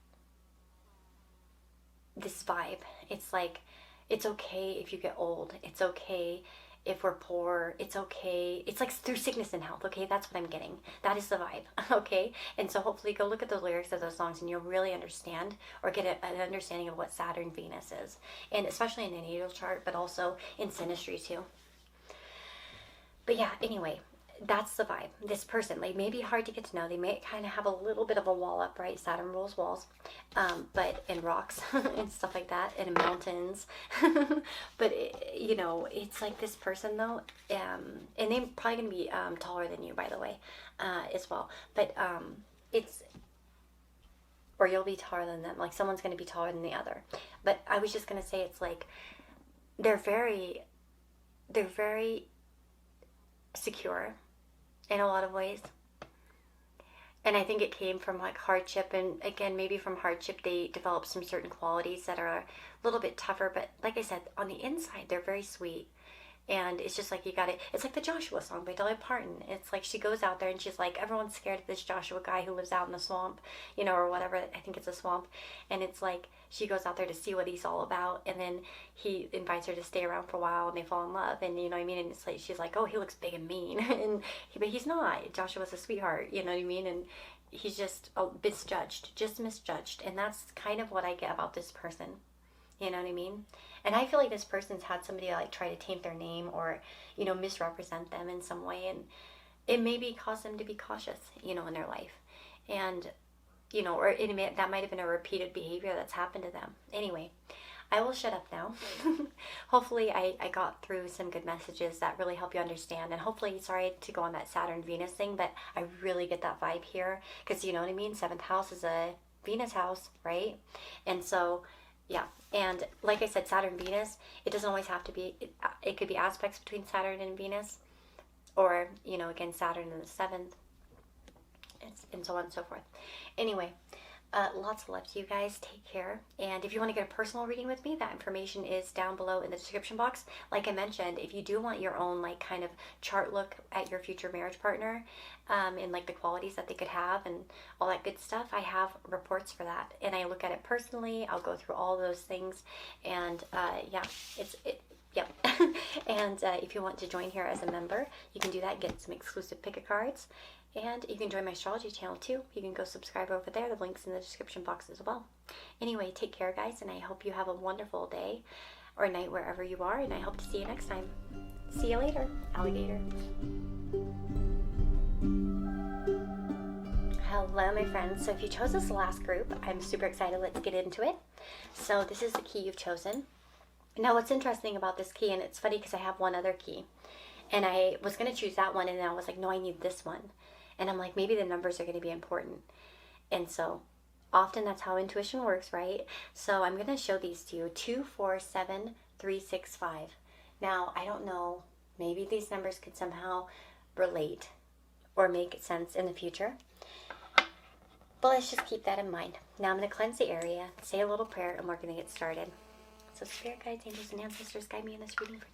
this vibe. It's like, it's okay if you get old. It's okay if we're poor. It's okay. It's like through sickness and health. Okay, that's what I'm getting. That is the vibe. Okay, and so hopefully go look at the lyrics of those songs and you'll really understand, or get an understanding of what Saturn Venus is, and especially in the natal chart, but also in synastry too. But yeah, anyway, that's the vibe. This person, they may be hard to get to know. They may kind of have a little bit of a wall up, right? Saturn rules walls, but in rocks and stuff like that, and in mountains. But you know, it's like this person though, and they're probably gonna be taller than you, by the way, as well. But it's, or you'll be taller than them. Like someone's gonna be taller than the other. But I was just gonna say, it's like they're very secure in a lot of ways, and I think it came from like hardship, and again, maybe from hardship they developed some certain qualities that are a little bit tougher, but like I said, on the inside they're very sweet. And it's just like, you got it. It's like the Joshua song by Dolly Parton. It's like she goes out there and she's like, everyone's scared of this Joshua guy who lives out in the swamp, you know, or whatever. I think it's a swamp. And it's like, she goes out there to see what he's all about. And then he invites her to stay around for a while and they fall in love. And you know what I mean? And it's like, she's like, oh, he looks big and mean. But he's not. Joshua's a sweetheart, you know what I mean? And he's just misjudged. And that's kind of what I get about this person. You know what I mean? And I feel like this person's had somebody like try to taint their name, or, you know, misrepresent them in some way. And it maybe cause them to be cautious, you know, in their life. And, you know, or that might have been a repeated behavior that's happened to them. Anyway, I will shut up now. Hopefully I got through some good messages that really help you understand. And hopefully, sorry to go on that Saturn-Venus thing, but I really get that vibe here. Because, you know what I mean? 7th house is a Venus house, right? And so, yeah. And like I said, Saturn, Venus, it doesn't always have to be, it could be aspects between Saturn and Venus, or, you know, again, Saturn in the 7th, and so on and so forth. Anyway, lots of love to you guys. Take care. And if you want to get a personal reading with me, that information is down below in the description box. Like I mentioned, if you do want your own like kind of chart look at your future marriage partner, and like the qualities that they could have and all that good stuff, I have reports for that, and I look at it personally. I'll go through all those things, and yeah, yep. And if you want to join here as a member, you can do that, get some exclusive pick a cards. And you can join my astrology channel too. You can go subscribe over there. The link's in the description box as well. Anyway, take care, guys, and I hope you have a wonderful day or night wherever you are, and I hope to see you next time. See you later, alligator. Hello, my friends. So if you chose this last group, I'm super excited. Let's get into it. So this is the key you've chosen. Now, what's interesting about this key, and it's funny because I have one other key, and I was going to choose that one, and then I was like, no, I need this one. And I'm like, maybe the numbers are going to be important. And so often that's how intuition works, right? So I'm going to show these to you. 2, 4, 7, 3, 6, 5. Now, I don't know, maybe these numbers could somehow relate or make sense in the future. But let's just keep that in mind. Now I'm going to cleanse the area, say a little prayer, and we're going to get started. So spirit guides, angels, and ancestors, guide me in this reading for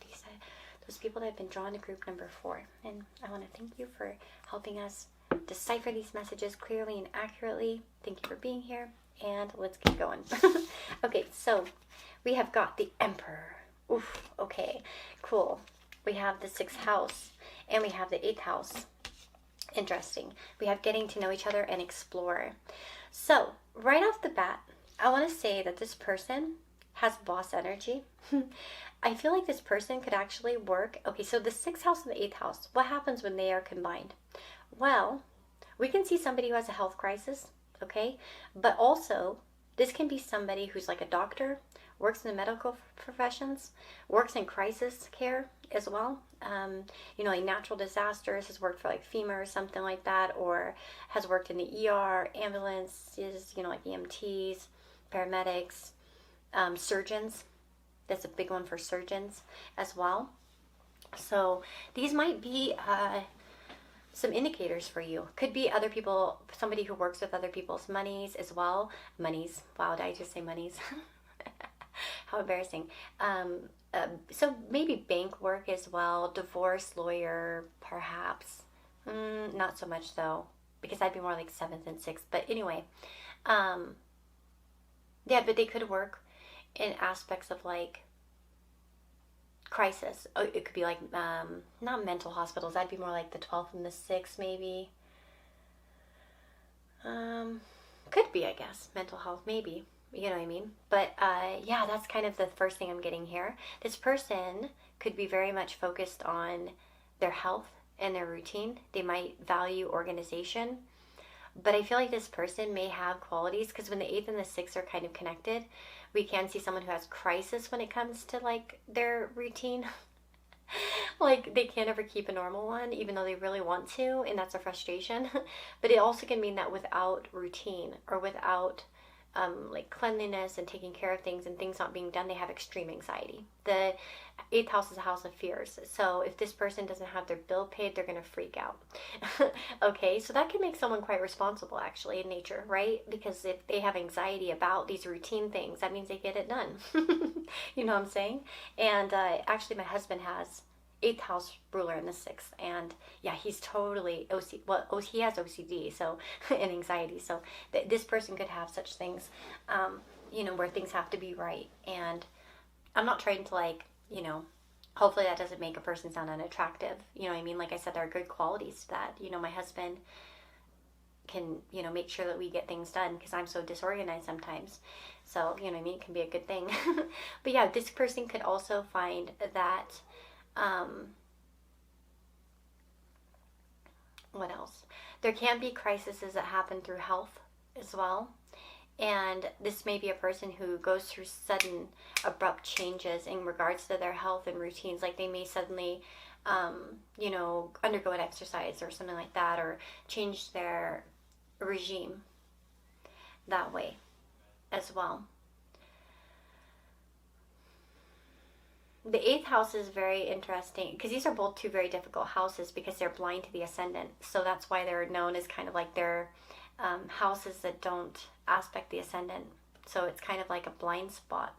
those people that have been drawn to group number 4. And I want to thank you for helping us decipher these messages clearly and accurately. Thank you for being here, and let's get going. Okay, so we have got the Emperor. Oof, okay, cool. We have the 6th house, and we have the 8th house. Interesting. We have getting to know each other and explore. So, right off the bat, I want to say that this person has boss energy. I feel like this person could actually work. Okay, so the 6th house and the 8th house, what happens when they are combined? Well, we can see somebody who has a health crisis, okay? But also, this can be somebody who's like a doctor, works in the medical professions, works in crisis care as well. You know, like natural disasters, has worked for like FEMA or something like that, or has worked in the ER, ambulances, you know, like EMTs, paramedics, surgeons. That's a big one for surgeons as well. So these might be some indicators for you. Could be other people, somebody who works with other people's monies as well. Monies. Wow, did I just say monies? How embarrassing. So maybe bank work as well, divorce lawyer, perhaps. Not so much though, because I'd be more like 7th and 6th. But anyway, yeah, but they could work in aspects of like crisis. Oh, it could be like not mental hospitals. That'd be more like the 12th and the 6th, maybe. Could be, I guess, mental health, maybe. You know what I mean? But yeah, that's kind of the first thing I'm getting here. This person could be very much focused on their health and their routine. They might value organization. But I feel like this person may have qualities, because when the 8th and the 6th are kind of connected, we can see someone who has crisis when it comes to like their routine. Like they can't ever keep a normal one, even though they really want to, and that's a frustration. But it also can mean that without routine or without like cleanliness and taking care of things and things not being done, they have extreme anxiety. The 8th house is a house of fears. So if this person doesn't have their bill paid, they're going to freak out. Okay, so that can make someone quite responsible actually in nature, right? Because if they have anxiety about these routine things, that means they get it done. You know what I'm saying? And actually my husband has 8th house ruler in the 6th, and yeah, he's totally OCD. Well, he has OCD, so and anxiety. So this person could have such things, you know, where things have to be right. And I'm not trying to like, you know, hopefully that doesn't make a person sound unattractive. You know what I mean? Like I said, there are good qualities to that. You know, my husband can, you know, make sure that we get things done because I'm so disorganized sometimes. So, you know what I mean? It can be a good thing. But yeah, this person could also find that what else? There can be crises that happen through health as well. And this may be a person who goes through sudden, abrupt changes in regards to their health and routines. Like they may suddenly, you know, undergo an exercise or something like that, or change their regime that way as well. The 8th house is very interesting because these are both two very difficult houses because they're blind to the ascendant. So that's why they're known as kind of like they're houses that don't aspect the ascendant. So it's kind of like a blind spot.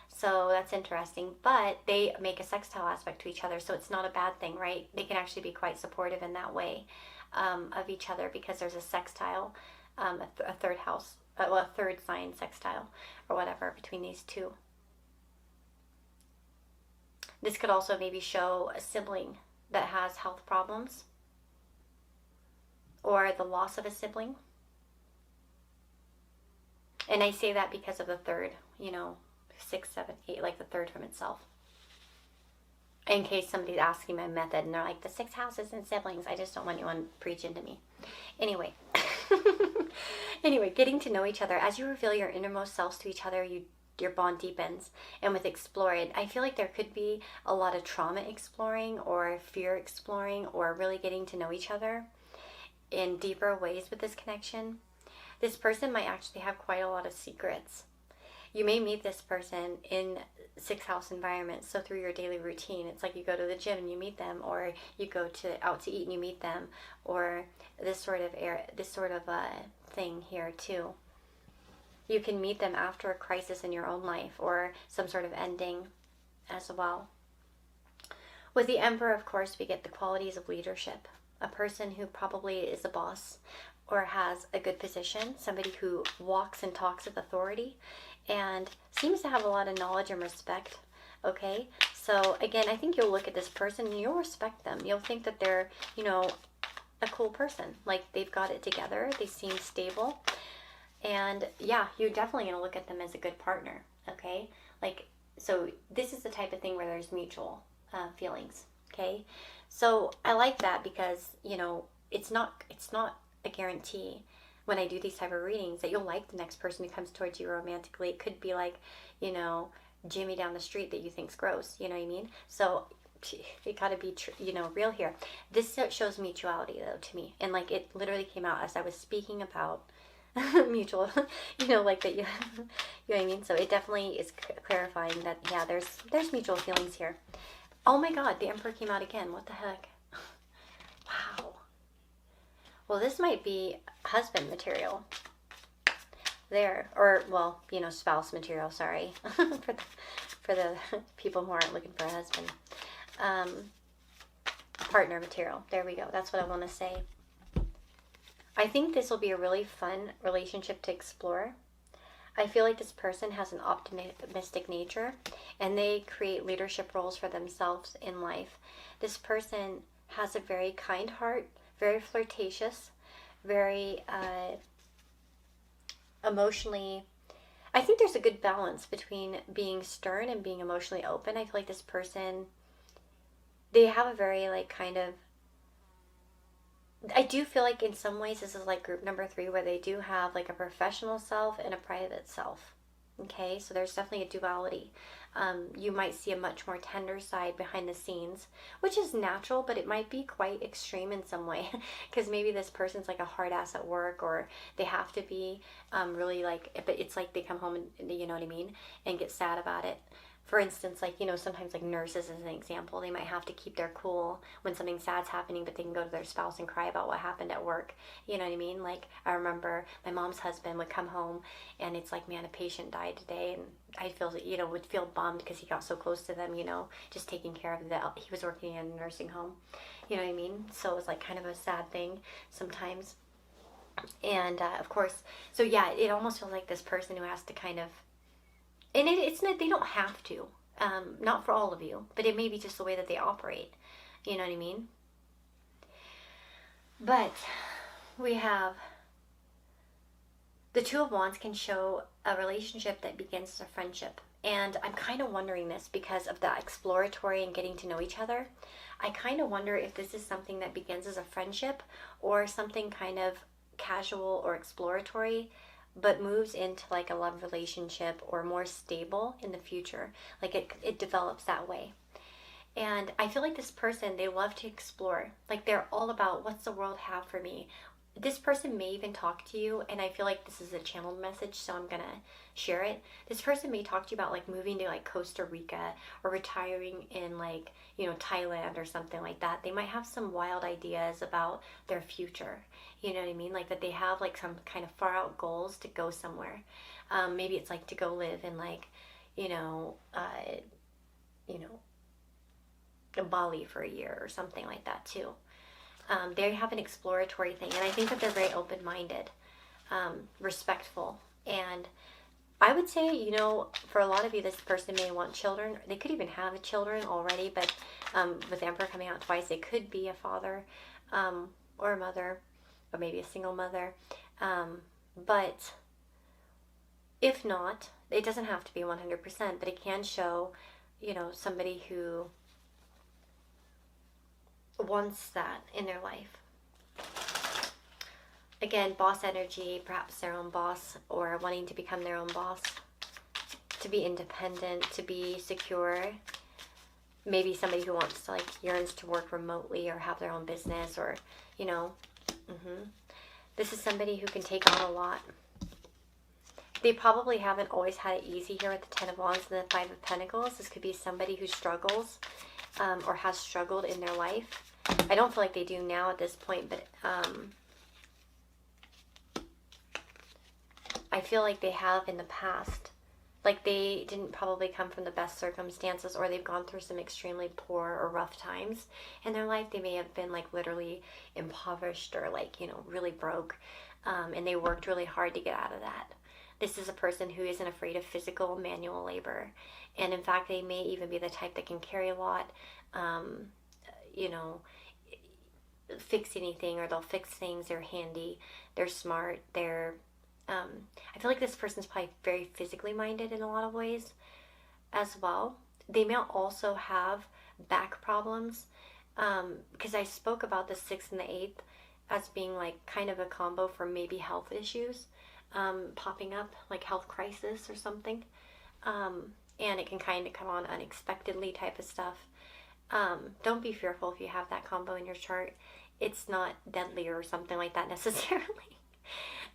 So that's interesting. But they make a sextile aspect to each other. So it's not a bad thing, right? They can actually be quite supportive in that way of each other because there's a sextile, a third house, well, a third sign sextile or whatever between these two. This could also maybe show a sibling that has health problems or the loss of a sibling. And I say that because of the third, you know, 6, 7, 8, like the third from itself. In case somebody's asking my method and they're like, the 6 houses and siblings, I just don't want anyone preaching to me. Anyway, anyway, getting to know each other. As you reveal your innermost selves to each other, your bond deepens. And with explore it, I feel like there could be a lot of trauma exploring or fear exploring or really getting to know each other in deeper ways with this connection. This person might actually have quite a lot of secrets. You may meet this person in 6th house environments. So through your daily routine, it's like you go to the gym and you meet them, or you go out to eat and you meet them, or this sort of thing here too. You can meet them after a crisis in your own life or some sort of ending as well. With the Emperor, of course, we get the qualities of leadership. A person who probably is a boss or has a good position, somebody who walks and talks with authority and seems to have a lot of knowledge and respect. Okay, so again, I think you'll look at this person and you'll respect them. You'll think that they're, you know, a cool person. Like they've got it together. They seem stable. And yeah, you're definitely going to look at them as a good partner, okay? Like, so this is the type of thing where there's mutual feelings, okay? So I like that because, you know, it's not a guarantee when I do these type of readings that you'll like the next person who comes towards you romantically. It could be like, you know, Jimmy down the street that you think's gross, you know what I mean? So it got to be, you know, real here. This shows mutuality, though, to me. And, like, it literally came out as I was speaking about mutual, you know, like that, you know what I mean? So it definitely is clarifying that, yeah, there's mutual feelings here. Oh my God, the Emperor came out again. What the heck? Wow. Well, this might be husband material there, or, well, you know, spouse material, sorry, for the people who aren't looking for a husband. Partner material. There we go. That's what I want to say. I think this will be a really fun relationship to explore. I feel like this person has an optimistic nature, and they create leadership roles for themselves in life. This person has a very kind heart, very flirtatious, very emotionally. I think there's a good balance between being stern and being emotionally open. I feel like this person, they have a very like kind of, I do feel like in some ways this is like group number 3, where they do have like a professional self and a private self. Okay, so there's definitely a duality. You might see a much more tender side behind the scenes, which is natural, but it might be quite extreme in some way, because maybe this person's like a hard ass at work, or they have to be really like, but it's like they come home and, you know what I mean, and get sad about it. For instance, like, you know, sometimes like nurses as an example, they might have to keep their cool when something sad's happening, but they can go to their spouse and cry about what happened at work. You know what I mean? Like, I remember my mom's husband would come home and it's like, man, a patient died today, and I feel, you know, would feel bummed because he got so close to them, you know, just taking care of he was working in a nursing home. You know what I mean? So it was like kind of a sad thing sometimes. And of course, so yeah, it almost feels like this person who has to kind of, and it's not, they don't have to, not for all of you, but it may be just the way that they operate. You know what I mean? But we have the Two of Wands can show a relationship that begins as a friendship. And I'm kind of wondering this because of the exploratory and getting to know each other. I kind of wonder if this is something that begins as a friendship or something kind of casual or exploratory, but moves into like a love relationship or more stable in the future. Like it develops that way. And I feel like this person, they love to explore. Like they're all about, what's the world have for me? This person may even talk to you, and I feel like this is a channeled message, so I'm gonna share it. This person may talk to you about like moving to like Costa Rica or retiring in like, you know, Thailand or something like that. They might have some wild ideas about their future. You know what I mean? Like that they have like some kind of far out goals to go somewhere. Maybe it's like to go live in like, you know, Bali for a year or something like that too. They have an exploratory thing, and I think that they're very open-minded, respectful, and I would say, you know, for a lot of you, this person may want children. They could even have children already, but with the Emperor coming out twice, it could be a father or a mother, or maybe a single mother. But if not, it doesn't have to be 100%, but it can show, you know, somebody who wants that in their life. Again, boss energy, perhaps their own boss, or wanting to become their own boss, to be independent, to be secure. Maybe somebody who wants to, like, yearns to work remotely or have their own business, or, you know. This is somebody who can take on a lot. They probably haven't always had it easy here with the Ten of Wands and the Five of Pentacles. This could be somebody who struggles or has struggled in their life. I don't feel like they do now at this point, but I feel like they have in the past. Like they didn't probably come from the best circumstances, or they've gone through some extremely poor or rough times in their life. They may have been like literally impoverished or like, you know, really broke, and they worked really hard to get out of that. This is a person who isn't afraid of physical manual labor, and in fact they may even be the type that can carry a lot, you know, fix anything, or they'll fix things. They're handy, they're smart, they're I feel like this person's probably very physically minded in a lot of ways as well. They may also have back problems, because I spoke about the 6th and the 8th as being like kind of a combo for maybe health issues popping up, like health crisis or something, and it can kind of come on unexpectedly type of stuff. Don't be fearful if you have that combo in your chart. It's not deadly or something like that necessarily.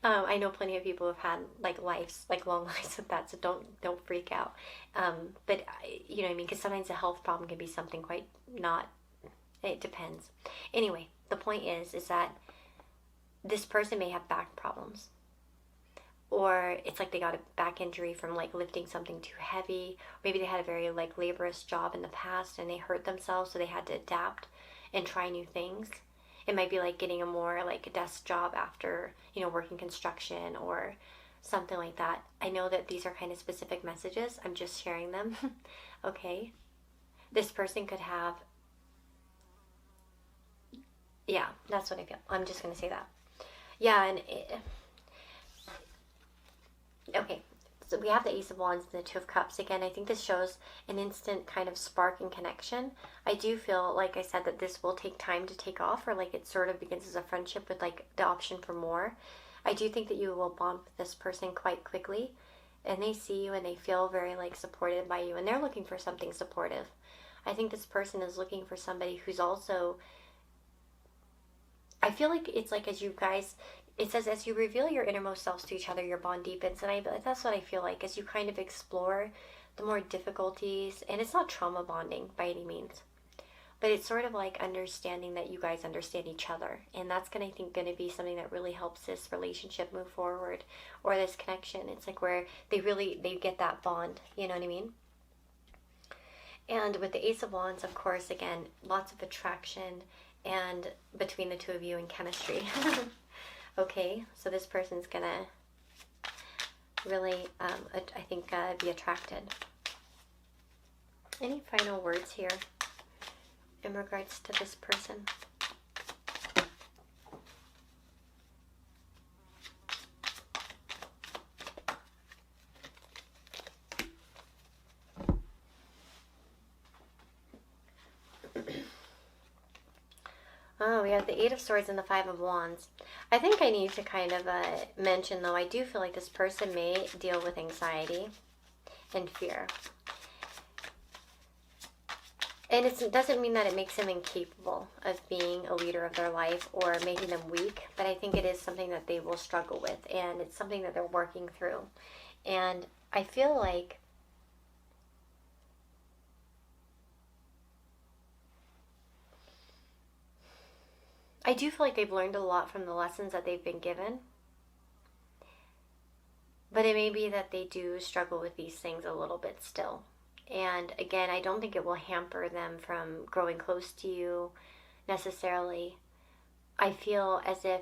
I know plenty of people have had like lives, like long lives with that, so don't freak out. But you know what I mean? Because sometimes a health problem can be something quite not. It depends. Anyway, the point is that this person may have back problems, or it's like they got a back injury from like lifting something too heavy. Maybe they had a very like laborious job in the past and they hurt themselves, so they had to adapt and try new things. It might be like getting a more like a desk job after, you know, working construction or something like that. I know that these are kind of specific messages. I'm just sharing them. Okay. This person could have, yeah, that's what I feel. I'm just going to say that. Yeah, and okay. So we have the Ace of Wands and the Two of Cups. Again, I think this shows an instant kind of spark and connection. I do feel, like I said, that this will take time to take off, or like it sort of begins as a friendship with like the option for more. I do think that you will bond with this person quite quickly, and they see you and they feel very like supported by you, and they're looking for something supportive. I think this person is looking for somebody who's also, I feel like it's like as you guys, it says as you reveal your innermost selves to each other, your bond deepens. And that's what I feel like as you kind of explore the more difficulties. And it's not trauma bonding by any means, but it's sort of like understanding that you guys understand each other. And that's I think going to be something that really helps this relationship move forward, or this connection. It's like where they get that bond. You know what I mean? And with the Ace of Wands, of course, again, lots of attraction and between the two of you and chemistry. Okay, so this person's gonna really, I think, be attracted. Any final words here in regards to this person? Oh, we have the Eight of Swords and the Five of Wands. I think I need to kind of mention, though, I do feel like this person may deal with anxiety and fear. And it doesn't mean that it makes them incapable of being a leader of their life or making them weak, but I think it is something that they will struggle with, and it's something that they're working through. And I feel like they've learned a lot from the lessons that they've been given. But it may be that they do struggle with these things a little bit still. And again, I don't think it will hamper them from growing close to you necessarily. I feel as if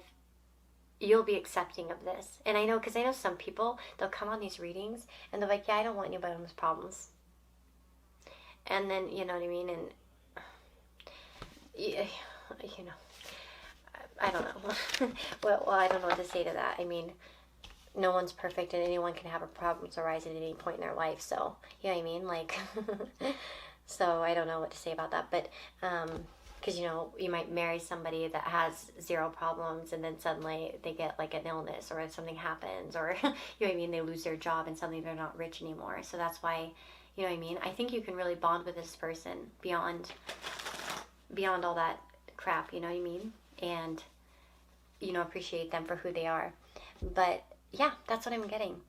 you'll be accepting of this. And I know, because I know some people, they'll come on these readings and they're like, yeah, I don't want anybody's problems. And then, you know what I mean? And, you know, I don't know. well, I don't know what to say to that. I mean, no one's perfect and anyone can have a problems arise at any point in their life. So, you know what I mean? Like, so I don't know what to say about that. But, because, you know, you might marry somebody that has zero problems and then suddenly they get like an illness or something happens, or, you know what I mean? They lose their job and suddenly they're not rich anymore. So that's why, you know what I mean? I think you can really bond with this person beyond all that crap, you know what I mean? And, you know, appreciate them for who they are. But yeah, that's what I'm getting.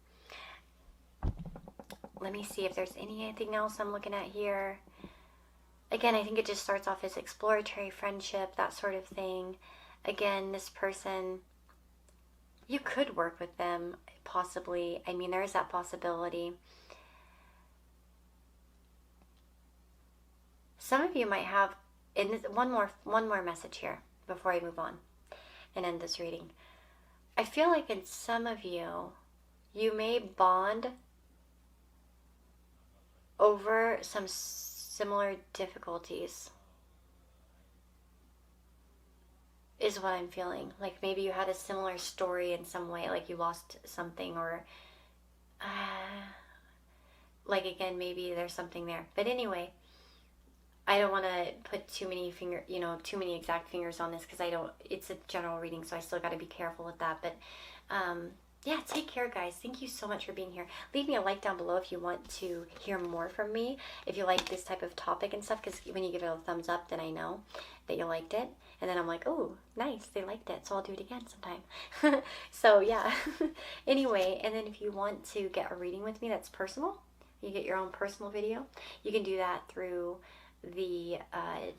Let me see if there's anything else I'm looking at here. Again, I think it just starts off as exploratory friendship, that sort of thing. Again, this person, you could work with them, possibly. I mean, there is that possibility. Some of you might have, and one more message here before I move on and end this reading. I feel like in some of you, you may bond over some similar difficulties, is what I'm feeling. Like maybe you had a similar story in some way, like you lost something, or like again, maybe there's something there. But anyway, I don't want to put too many exact fingers on this, because it's a general reading, so I still got to be careful with that. But yeah, take care, guys. Thank you so much for being here. Leave me a like down below if you want to hear more from me, if you like this type of topic and stuff, because when you give it a thumbs up, then I know that you liked it. And then I'm like, oh, nice, they liked it, so I'll do it again sometime. So yeah. Anyway, and then if you want to get a reading with me that's personal, you get your own personal video, you can do that through the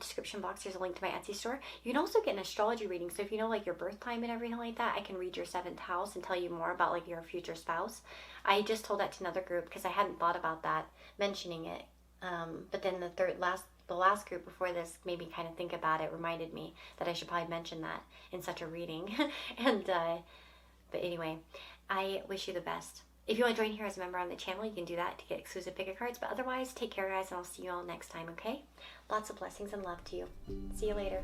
description box, there's a link to my Etsy store. You can also get an astrology reading. So if you know like your birth time and everything like that, I can read your 7th house and tell you more about like your future spouse. I just told that to another group because I hadn't thought about that, mentioning it. But then the last group before this made me kind of think about it, reminded me that I should probably mention that in such a reading. And but anyway, I wish you the best. If you want to join here as a member on the channel, you can do that to get exclusive pick cards. But otherwise, take care, guys, and I'll see you all next time, okay? Lots of blessings and love to you. See you later.